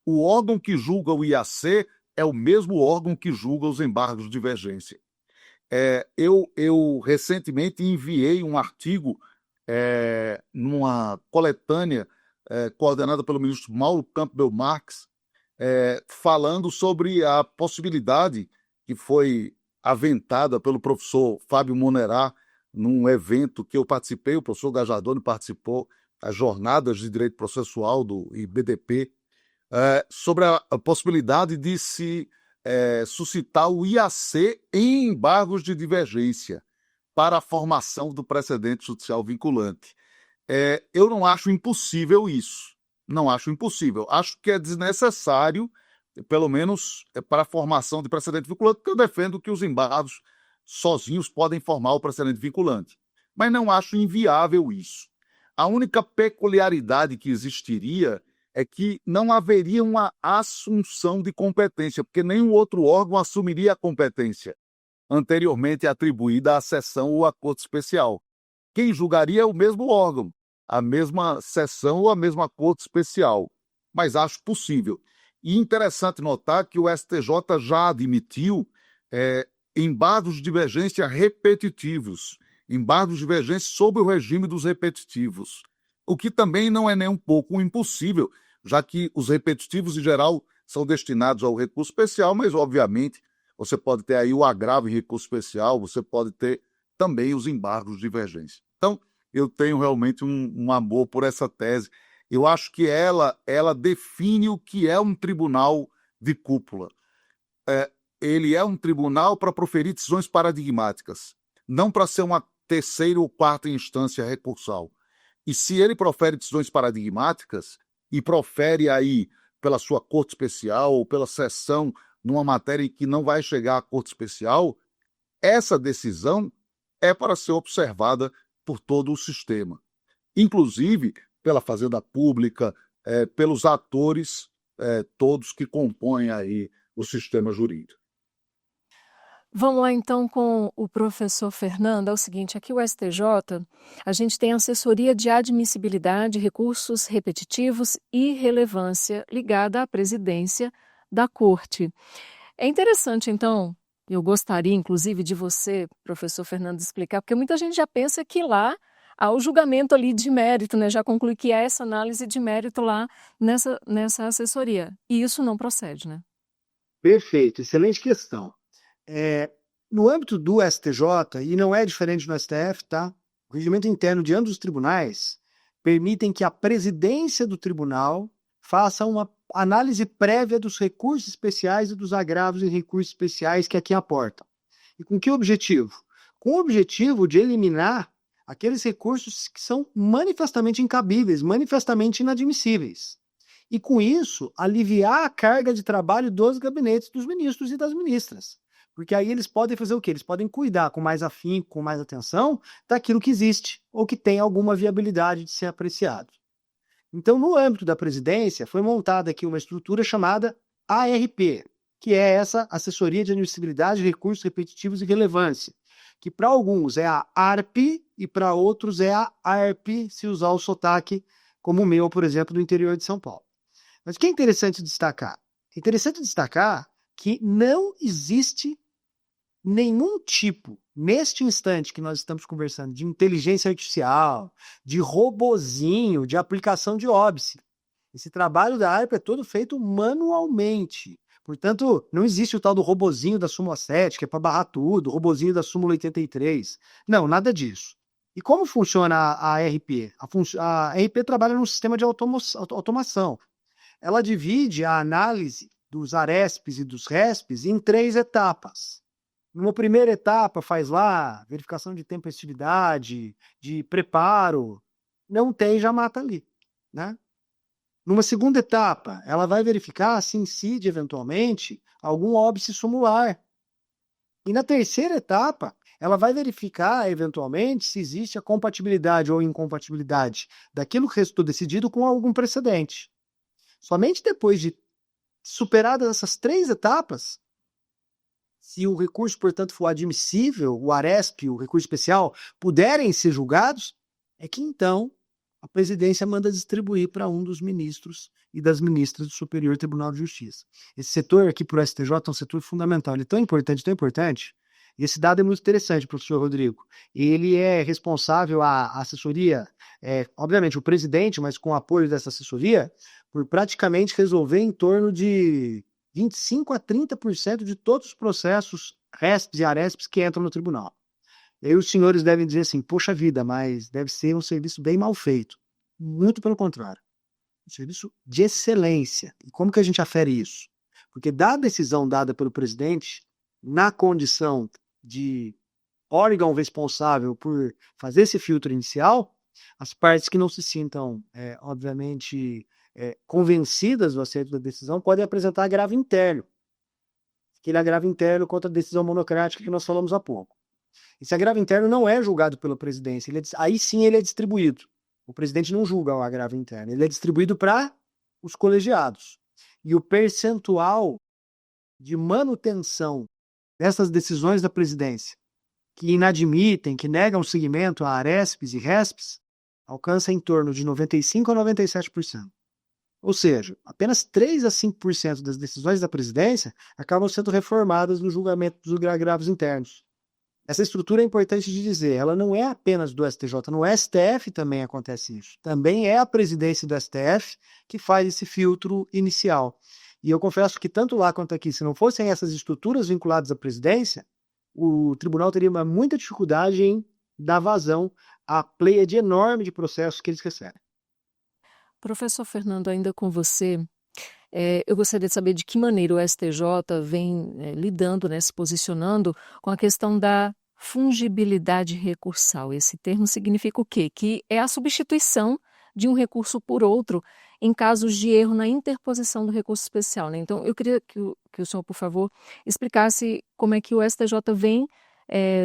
S3: o órgão que julga o IAC é o mesmo órgão que julga os embargos de divergência. Eu recentemente enviei um artigo numa coletânea coordenada pelo ministro Mauro Campbell Marques, falando sobre a possibilidade que foi aventada pelo professor Fábio Monerá num evento que eu participei, o professor Gajardoni participou, as Jornadas de Direito Processual do IBDP, sobre a possibilidade de se suscitar o IAC em embargos de divergência para a formação do precedente judicial vinculante. Eu não acho impossível isso. Não acho impossível. Acho que é desnecessário, pelo menos para a formação de precedente vinculante, porque eu defendo que os embargos sozinhos podem formar o precedente vinculante. Mas não acho inviável isso. A única peculiaridade que existiria é que não haveria uma assunção de competência, porque nenhum outro órgão assumiria a competência anteriormente atribuída à seção ou à corte especial. Quem julgaria é o mesmo órgão, a mesma seção ou a mesma corte especial. Mas acho possível. E interessante notar que o STJ já admitiu embargos de divergência repetitivos. embargos divergentes sob o regime dos repetitivos, o que também não é nem um pouco impossível, já que os repetitivos, em geral, são destinados ao recurso especial, mas, obviamente, você pode ter aí o agravo em recurso especial, você pode ter também os embargos divergentes. Então, eu tenho realmente um amor por essa tese. Eu acho que ela define o que é um tribunal de cúpula. Ele é um tribunal para proferir decisões paradigmáticas, não para ser uma terceira ou quarta instância recursal. E se ele profere decisões paradigmáticas e profere aí pela sua corte especial ou pela sessão numa matéria que não vai chegar à corte especial, essa decisão é para ser observada por todo o sistema, inclusive pela Fazenda Pública, pelos atores todos que compõem aí o sistema jurídico.
S1: Vamos lá então com o professor Fernando. É o seguinte, aqui o STJ, a gente tem assessoria de admissibilidade, recursos repetitivos e relevância ligada à presidência da Corte. É interessante, então, eu gostaria, inclusive, de você, professor Fernando, explicar, porque muita gente já pensa que lá há o julgamento ali de mérito, né? Já conclui que há essa análise de mérito lá nessa assessoria. E isso não procede, né?
S2: Perfeito, excelente questão. No âmbito do STJ, e não é diferente no STF, tá? O regimento interno de ambos os tribunais permitem que a presidência do tribunal faça uma análise prévia dos recursos especiais e dos agravos em recursos especiais que aqui aportam. E com que objetivo? Com o objetivo de eliminar aqueles recursos que são manifestamente incabíveis, manifestamente inadmissíveis. E com isso, aliviar a carga de trabalho dos gabinetes dos ministros e das ministras. Porque aí eles podem fazer o quê? Eles podem cuidar com mais afinco, com mais atenção, daquilo que existe ou que tem alguma viabilidade de ser apreciado. Então, no âmbito da presidência, foi montada aqui uma estrutura chamada ARP, que é essa Assessoria de Admissibilidade, Recursos Repetitivos e Relevância, que para alguns é a ARP e para outros é a ARP, se usar o sotaque como o meu, por exemplo, do interior de São Paulo. Mas o que é interessante destacar? É interessante destacar que não existe nenhum tipo, neste instante que nós estamos conversando, de inteligência artificial, de robozinho, de aplicação de óbice. Esse trabalho da ARP é todo feito manualmente. Portanto, não existe o tal do robozinho da súmula 7, que é para barrar tudo, o robozinho da súmula 83. Não, nada disso. E como funciona a ARP? A ARP trabalha num sistema de automação. Ela divide a análise dos ARESPs e dos RESPs em 3 etapas. Numa primeira etapa, faz lá verificação de tempestividade, de preparo. Não tem, já mata ali, né? Numa segunda etapa, ela vai verificar se incide, eventualmente, algum óbice sumular. E na terceira etapa, ela vai verificar, eventualmente, se existe a compatibilidade ou incompatibilidade daquilo que restou decidido com algum precedente. Somente depois de superadas essas 3 etapas, se o recurso, portanto, for admissível, o ARESP, o recurso especial, puderem ser julgados, é que então a presidência manda distribuir para um dos ministros e das ministras do Superior Tribunal de Justiça. Esse setor aqui para o STJ é um setor fundamental, ele é tão importante, e esse dado é muito interessante, professor Rodrigo. Ele é responsável, a assessoria, obviamente o presidente, mas com o apoio dessa assessoria, por praticamente resolver em torno de 25% a 30% de todos os processos RESPs e ARESPs que entram no tribunal. E aí os senhores devem dizer assim, poxa vida, mas deve ser um serviço bem mal feito. Muito pelo contrário. Um serviço de excelência. E como que a gente afere isso? Porque da decisão dada pelo presidente, na condição de órgão responsável por fazer esse filtro inicial, as partes que não se sintam, obviamente, convencidas do acerto da decisão podem apresentar agravo interno. Aquele agravo interno contra a decisão monocrática que nós falamos há pouco. Esse agravo interno não é julgado pela presidência, aí sim ele é distribuído. O presidente não julga o agravo interno, ele é distribuído para os colegiados. E o percentual de manutenção dessas decisões da presidência, que inadmitem, que negam seguimento a ARESPs e RESPs, alcança em torno de 95% a 97%. Ou seja, apenas 3% a 5% das decisões da presidência acabam sendo reformadas no julgamento dos agravos internos. Essa estrutura é importante de dizer, ela não é apenas do STJ, no STF também acontece isso. Também é a presidência do STF que faz esse filtro inicial. E eu confesso que tanto lá quanto aqui, se não fossem essas estruturas vinculadas à presidência, o tribunal teria muita dificuldade em dar vazão à pleiade enorme de processos que eles recebem.
S1: Professor Fernando, ainda com você, eu gostaria de saber de que maneira o STJ vem lidando, né, se posicionando com a questão da fungibilidade recursal. Esse termo significa o quê? Que é a substituição de um recurso por outro em casos de erro na interposição do recurso especial, né? Então, eu queria que o senhor, por favor, explicasse como é que o STJ vem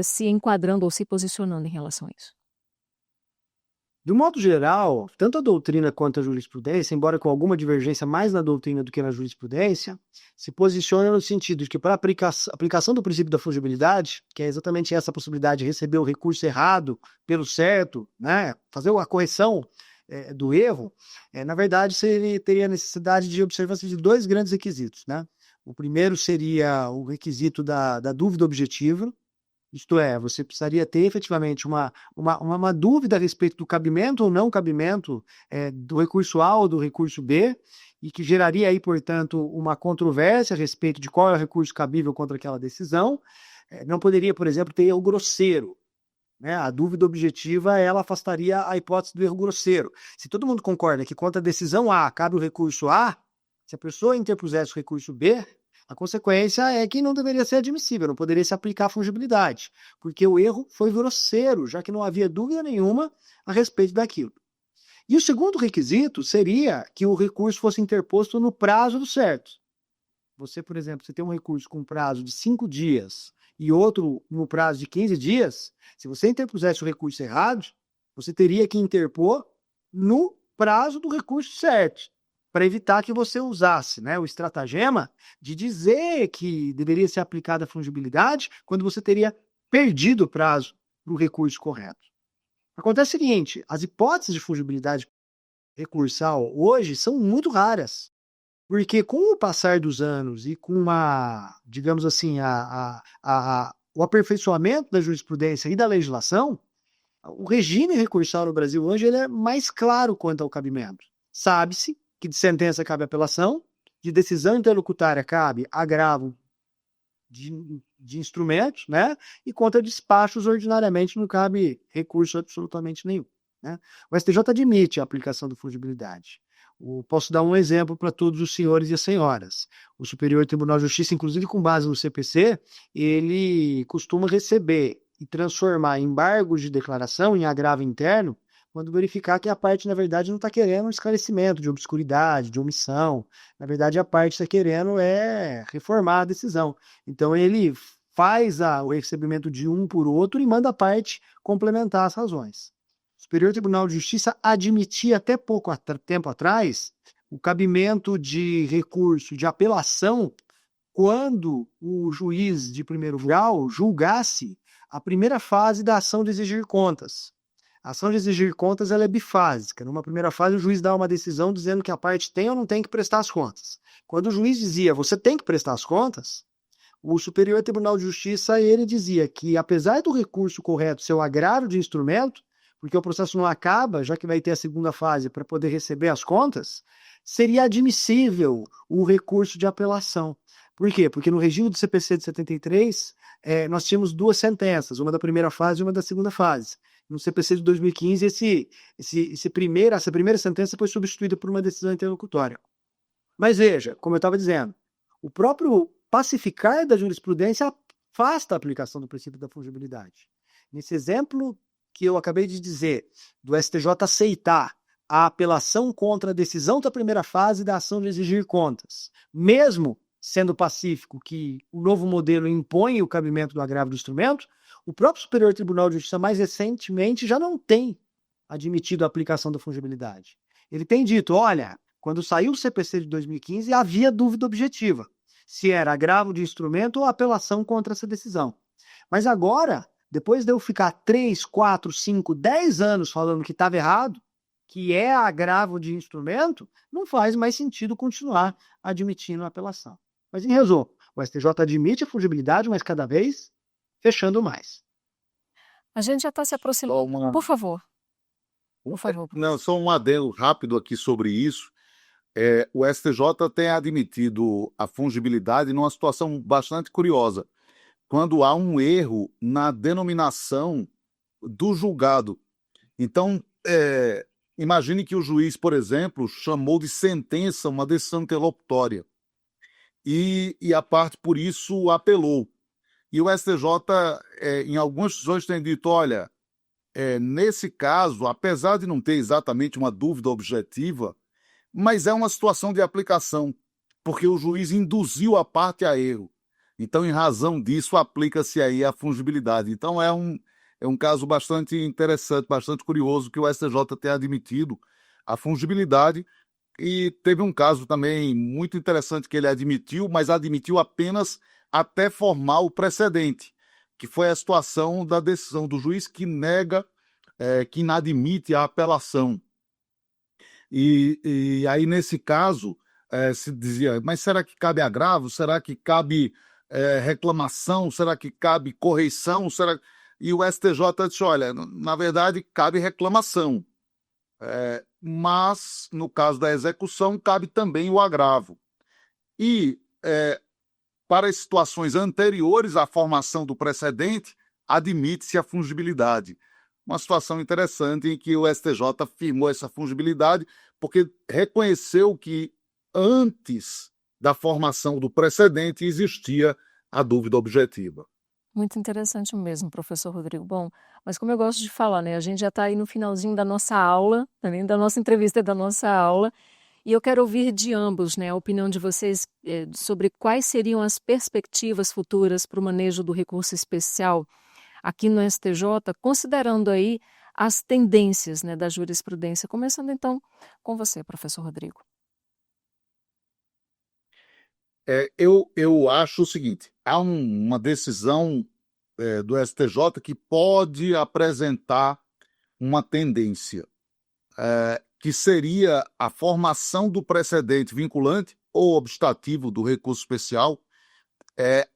S1: se enquadrando ou se posicionando em relação a isso.
S2: De um modo geral, tanto a doutrina quanto a jurisprudência, embora com alguma divergência mais na doutrina do que na jurisprudência, se posiciona no sentido de que para a aplicação do princípio da fungibilidade, que é exatamente essa possibilidade de receber o recurso errado pelo certo, né, fazer a correção do erro, na verdade teria necessidade de observância de dois grandes requisitos, né? O primeiro seria o requisito da dúvida objetiva. Isto é, você precisaria ter efetivamente uma dúvida a respeito do cabimento ou não cabimento do recurso A ou do recurso B, e que geraria aí, portanto, uma controvérsia a respeito de qual é o recurso cabível contra aquela decisão. Não poderia, por exemplo, ter erro grosseiro, né? A dúvida objetiva, ela afastaria a hipótese do erro grosseiro. Se todo mundo concorda que contra a decisão A cabe o recurso A, se a pessoa interpusesse o recurso B, a consequência é que não deveria ser admissível, não poderia se aplicar a fungibilidade, porque o erro foi grosseiro, já que não havia dúvida nenhuma a respeito daquilo. E o segundo requisito seria que o recurso fosse interposto no prazo do certo. Você, por exemplo, você tem um recurso com prazo de 5 dias e outro no prazo de 15 dias, se você interpusesse o recurso errado, você teria que interpor no prazo do recurso certo, para evitar que você usasse, né, o estratagema de dizer que deveria ser aplicada a fungibilidade quando você teria perdido o prazo para o recurso correto. Acontece o seguinte, as hipóteses de fungibilidade recursal hoje são muito raras, porque com o passar dos anos e com digamos assim, o aperfeiçoamento da jurisprudência e da legislação, o regime recursal no Brasil hoje ele é mais claro quanto ao cabimento. Sabe-se que de sentença cabe apelação, de decisão interlocutária cabe agravo de instrumentos, né? E contra despachos, ordinariamente, não cabe recurso absolutamente nenhum, né? O STJ admite a aplicação da fungibilidade. Posso dar um exemplo para todos os senhores e as senhoras. O Superior Tribunal de Justiça, inclusive com base no CPC, ele costuma receber e transformar embargos de declaração em agravo interno quando verificar que a parte, na verdade, não está querendo um esclarecimento de obscuridade, de omissão. Na verdade, a parte está querendo reformar a decisão. Então, ele faz o recebimento de um por outro e manda a parte complementar as razões. O Superior Tribunal de Justiça admitia até pouco tempo atrás o cabimento de recurso de apelação quando o juiz de primeiro grau julgasse a primeira fase da ação de exigir contas. A ação de exigir contas ela é bifásica. Numa primeira fase, o juiz dá uma decisão dizendo que a parte tem ou não tem que prestar as contas. Quando o juiz dizia, você tem que prestar as contas, o Superior Tribunal de Justiça ele dizia que, apesar do recurso correto ser o agravo de instrumento, porque o processo não acaba, já que vai ter a segunda fase para poder receber as contas, seria admissível o recurso de apelação. Por quê? Porque no regime do CPC de 73, nós tínhamos duas sentenças, uma da primeira fase e uma da segunda fase. No CPC de 2015, essa primeira sentença foi substituída por uma decisão interlocutória. Mas veja, como eu estava dizendo, o próprio pacificar da jurisprudência afasta a aplicação do princípio da fungibilidade. Nesse exemplo que eu acabei de dizer, do STJ aceitar a apelação contra a decisão da primeira fase da ação de exigir contas, mesmo sendo pacífico que o novo modelo impõe o cabimento do agravo do instrumento, o próprio Superior Tribunal de Justiça, mais recentemente, já não tem admitido a aplicação da fungibilidade. Ele tem dito, olha, quando saiu o CPC de 2015, havia dúvida objetiva, se era agravo de instrumento ou apelação contra essa decisão. Mas agora, depois de eu ficar 3, 4, 5, 10 anos falando que estava errado, que é agravo de instrumento, não faz mais sentido continuar admitindo a apelação. Mas, em resumo, o STJ admite a fungibilidade, mas cada vez fechando mais.
S1: A gente já está se aproximando.
S3: Só uma,
S1: Por favor, por favor.
S3: não, só um adendo rápido aqui sobre isso. O STJ tem admitido a fungibilidade numa situação bastante curiosa, quando há um erro na denominação do julgado. Então, imagine que o juiz, por exemplo, chamou de sentença uma decisão interlocutória e a parte, por isso, apelou. E o STJ, em algumas decisões, tem dito, olha, nesse caso, apesar de não ter exatamente uma dúvida objetiva, mas é uma situação de aplicação, porque o juiz induziu a parte a erro. Então, em razão disso, aplica-se aí a fungibilidade. Então, é um caso bastante interessante, bastante curioso, que o STJ tem admitido a fungibilidade. E teve um caso também muito interessante que ele admitiu, mas admitiu apenas até formar o precedente, que foi a situação da decisão do juiz que nega, que inadmite a apelação. E aí, nesse caso, se dizia, mas será que cabe agravo? Será que cabe reclamação? Será que cabe correição? E o STJ disse, olha, na verdade, cabe reclamação. Mas, no caso da execução, cabe também o agravo. E, para as situações anteriores à formação do precedente, admite-se a fungibilidade. Uma situação interessante em que o STJ firmou essa fungibilidade, porque reconheceu que antes da formação do precedente existia a dúvida objetiva.
S1: Muito interessante mesmo, professor Rodrigo. Bom, mas como eu gosto de falar, né? A gente já está aí no finalzinho da nossa aula, também da nossa entrevista e da nossa aula, e eu quero ouvir de ambos, né, a opinião de vocês sobre quais seriam as perspectivas futuras para o manejo do recurso especial aqui no STJ, considerando aí as tendências, né, da jurisprudência. Começando então com você, professor Rodrigo.
S3: Eu acho o seguinte: há uma decisão do STJ que pode apresentar uma tendência, que seria a formação do precedente vinculante ou obstativo do recurso especial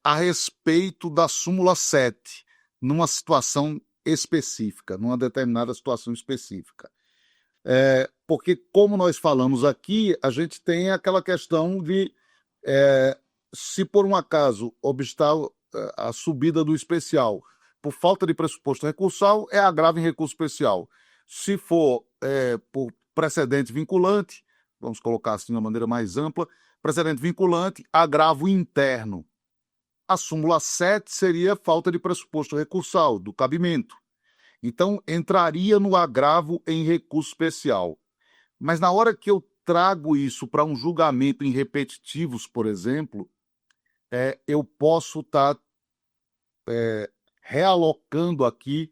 S3: a respeito da súmula 7, numa situação específica, numa determinada situação específica. Porque, como nós falamos aqui, a gente tem aquela questão de se por um acaso obstar a subida do especial por falta de pressuposto recursal, é agravo em recurso especial. Se for por precedente vinculante, vamos colocar assim de uma maneira mais ampla, precedente vinculante, agravo interno. A súmula 7 seria falta de pressuposto recursal, do cabimento. Então, entraria no agravo em recurso especial. Mas na hora que eu trago isso para um julgamento em repetitivos, por exemplo, eu posso estar realocando aqui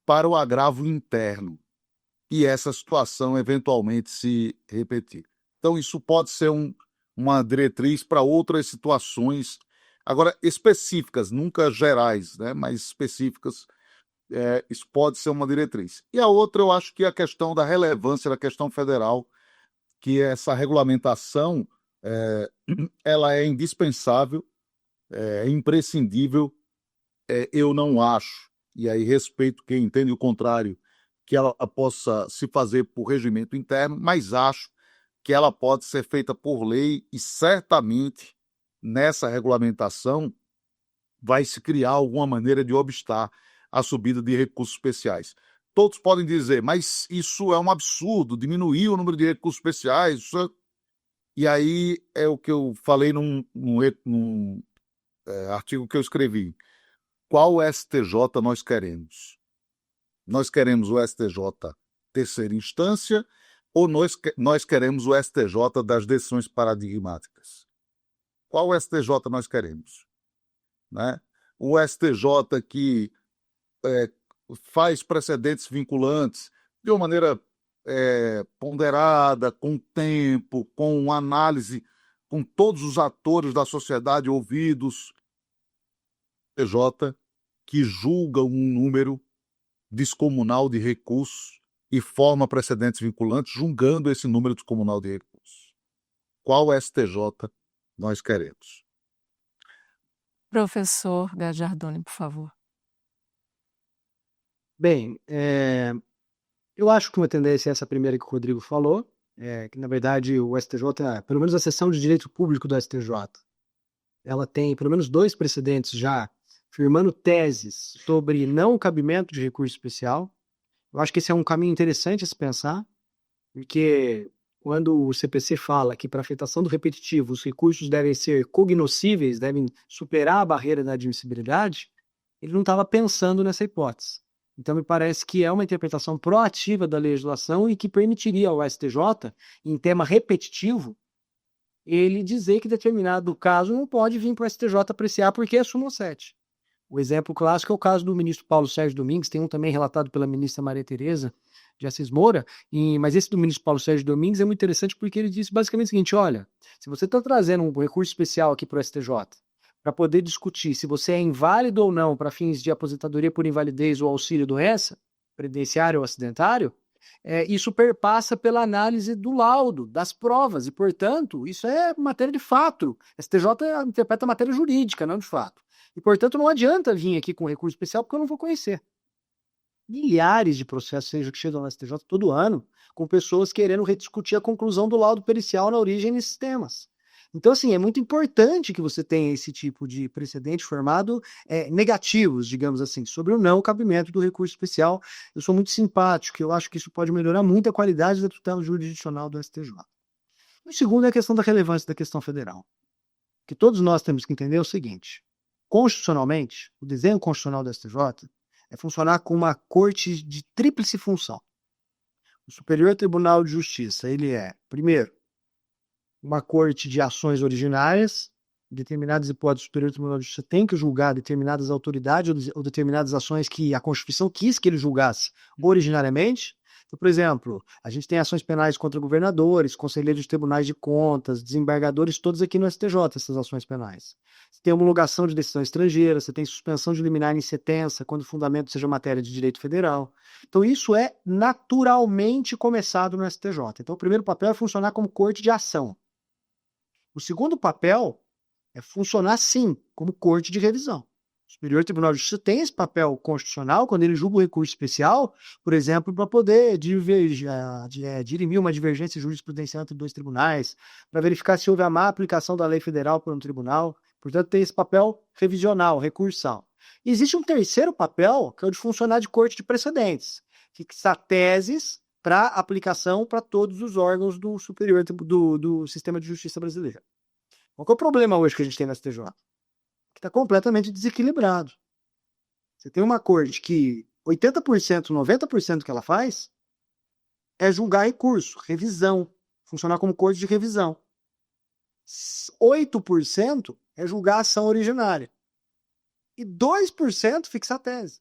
S3: para o agravo interno e essa situação eventualmente se repetir. Então, isso pode ser uma diretriz para outras situações, agora específicas, nunca gerais, né, mas específicas. Isso pode ser uma diretriz. E a outra, eu acho que é a questão da relevância da questão federal, que essa regulamentação ela é indispensável, é imprescindível. Eu não acho, e aí respeito quem entende o contrário, que ela possa se fazer por regimento interno, mas acho que ela pode ser feita por lei e certamente nessa regulamentação vai se criar alguma maneira de obstar a subida de recursos especiais. Todos podem dizer, mas isso é um absurdo, diminuir o número de recursos especiais. E aí é o que eu falei num artigo que eu escrevi. Qual STJ nós queremos? Nós queremos o STJ terceira instância ou nós queremos o STJ das decisões paradigmáticas? Qual STJ nós queremos? Né? O STJ que faz precedentes vinculantes de uma maneira ponderada, com tempo, com análise, com todos os atores da sociedade ouvidos. STJ que julga um número descomunal de recursos e forma precedentes vinculantes julgando esse número descomunal de recursos. Qual STJ nós queremos?
S1: Professor Gajardoni, por favor.
S2: Bem, eu acho que uma tendência é essa primeira que o Rodrigo falou, que na verdade o STJ, pelo menos a seção de direito público do STJ, ela tem pelo menos 2 precedentes já firmando teses sobre não cabimento de recurso especial. Eu acho que esse é um caminho interessante a se pensar, porque quando o CPC fala que para afetação do repetitivo os recursos devem ser cognoscíveis, devem superar a barreira da admissibilidade, ele não estava pensando nessa hipótese. Então, me parece que é uma interpretação proativa da legislação e que permitiria ao STJ, em tema repetitivo, ele dizer que determinado caso não pode vir para o STJ apreciar porque é súmula 7. O exemplo clássico é o caso do ministro Paulo Sérgio Domingues, tem um também relatado pela ministra Maria Tereza de Assis Moura, mas esse do ministro Paulo Sérgio Domingues é muito interessante porque ele disse basicamente o seguinte: olha, se você está trazendo um recurso especial aqui para o STJ para poder discutir se você é inválido ou não para fins de aposentadoria por invalidez ou auxílio-doença, previdenciário ou acidentário, isso perpassa pela análise do laudo, das provas, e, portanto, isso é matéria de fato. STJ interpreta a matéria jurídica, não de fato. E, portanto, não adianta vir aqui com recurso especial porque eu não vou conhecer. Milhares de processos que chegam no STJ todo ano, com pessoas querendo rediscutir a conclusão do laudo pericial na origem desses temas. Então, assim, é muito importante que você tenha esse tipo de precedente formado negativos, digamos assim, sobre o não cabimento do recurso especial. Eu sou muito simpático, eu acho que isso pode melhorar muito a qualidade da tutela jurisdicional do STJ. O segundo é a questão da relevância da questão federal. O que todos nós temos que entender é o seguinte: constitucionalmente, o desenho constitucional do STJ é funcionar com uma corte de tríplice função. O Superior Tribunal de Justiça, ele é, primeiro, uma corte de ações originárias. Em determinadas hipóteses, o Superior Tribunal de Justiça tem que julgar determinadas autoridades ou determinadas ações que a Constituição quis que ele julgasse originariamente. Então, por exemplo, a gente tem ações penais contra governadores, conselheiros de tribunais de contas, desembargadores, todos aqui no STJ, essas ações penais. Você tem homologação de decisão estrangeira, você tem suspensão de liminar em sentença, quando o fundamento seja matéria de direito federal. Então, isso é naturalmente começado no STJ. Então, o primeiro papel é funcionar como corte de ação. O segundo papel é funcionar, sim, como corte de revisão. O Superior Tribunal de Justiça tem esse papel constitucional quando ele julga o recurso especial, por exemplo, para poder dirimir uma divergência jurisprudencial entre 2 tribunais, para verificar se houve a má aplicação da lei federal por um tribunal. Portanto, tem esse papel revisional, recursal. E existe um terceiro papel, que é o de funcionar de corte de precedentes, fixar teses para aplicação para todos os órgãos do superior do sistema de justiça brasileiro. Qual é o problema hoje que a gente tem na STJ? Que está completamente desequilibrado. Você tem uma corte que 80%, 90% do que ela faz é julgar recurso, revisão, funcionar como corte de revisão. 8% é julgar a ação originária. E 2% fixar a tese.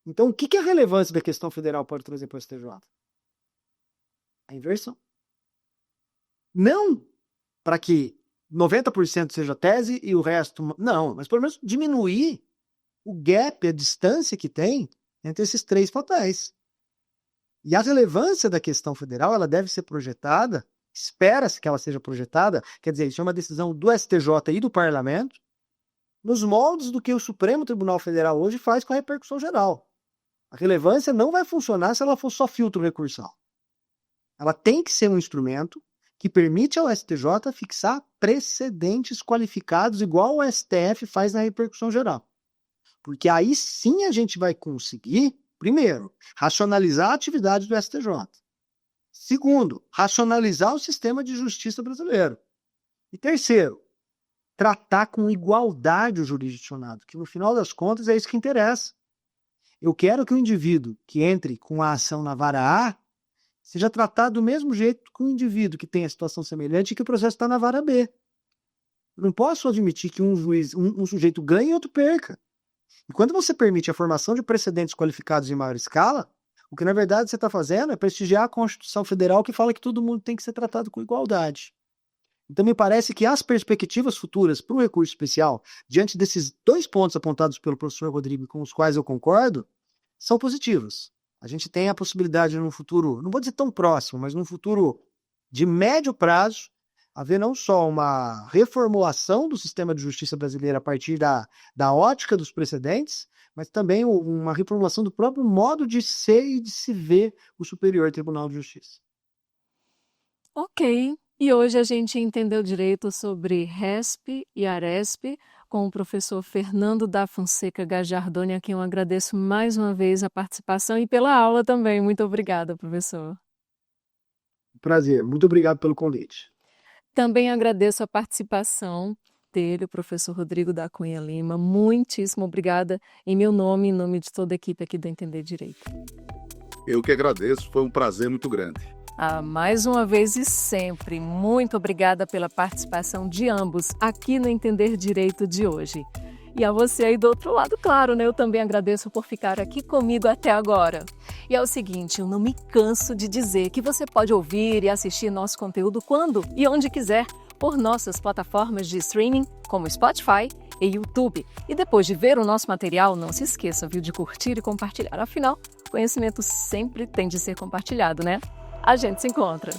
S2: Então, o que a relevância da questão federal pode trazer para o STJ? A inversão. Não para que 90% seja tese e o resto... Não, mas pelo menos diminuir o gap, a distância que tem entre esses 3 papéis. E a relevância da questão federal, ela deve ser projetada, espera-se que ela seja projetada, quer dizer, isso é uma decisão do STJ e do Parlamento, nos moldes do que o Supremo Tribunal Federal hoje faz com a repercussão geral. A relevância não vai funcionar se ela for só filtro recursal. Ela tem que ser um instrumento que permite ao STJ fixar precedentes qualificados, igual o STF faz na repercussão geral. Porque aí sim a gente vai conseguir, primeiro, racionalizar a atividade do STJ. Segundo, racionalizar o sistema de justiça brasileiro. E terceiro, tratar com igualdade o jurisdicionado, que no final das contas é isso que interessa. Eu quero que o indivíduo que entre com a ação na vara A seja tratado do mesmo jeito que o indivíduo que tem a situação semelhante e que o processo está na vara B. Eu não posso admitir que um sujeito ganhe e outro perca. E quando você permite a formação de precedentes qualificados em maior escala, o que na verdade você está fazendo é prestigiar a Constituição Federal, que fala que todo mundo tem que ser tratado com igualdade. Então me parece que as perspectivas futuras para o recurso especial, diante desses 2 pontos apontados pelo professor Rodrigo, com os quais eu concordo, são positivas. A gente tem a possibilidade num futuro, não vou dizer tão próximo, mas num futuro de médio prazo, haver não só uma reformulação do sistema de justiça brasileira a partir da ótica dos precedentes, mas também uma reformulação do próprio modo de ser e de se ver o Superior Tribunal de Justiça.
S1: Ok. E hoje a gente entendeu direito sobre RESP e ARESP com o professor Fernando da Fonseca Gajardoni, a quem eu agradeço mais uma vez a participação e pela aula também. Muito obrigada, professor.
S2: Prazer, muito obrigado pelo convite.
S1: Também agradeço a participação dele, o professor Rodrigo da Cunha Lima. Muitíssimo obrigada em meu nome e em nome de toda a equipe aqui do Entender Direito.
S3: Eu que agradeço, foi um prazer muito grande.
S1: Mais uma vez e sempre, muito obrigada pela participação de ambos aqui no Entender Direito de hoje. E a você aí do outro lado, claro, né? Eu também agradeço por ficar aqui comigo até agora. E é o seguinte, eu não me canso de dizer que você pode ouvir e assistir nosso conteúdo quando e onde quiser por nossas plataformas de streaming, como Spotify e YouTube. E depois de ver o nosso material, não se esqueça, viu, de curtir e compartilhar. Afinal, conhecimento sempre tem de ser compartilhado, né? A gente se encontra.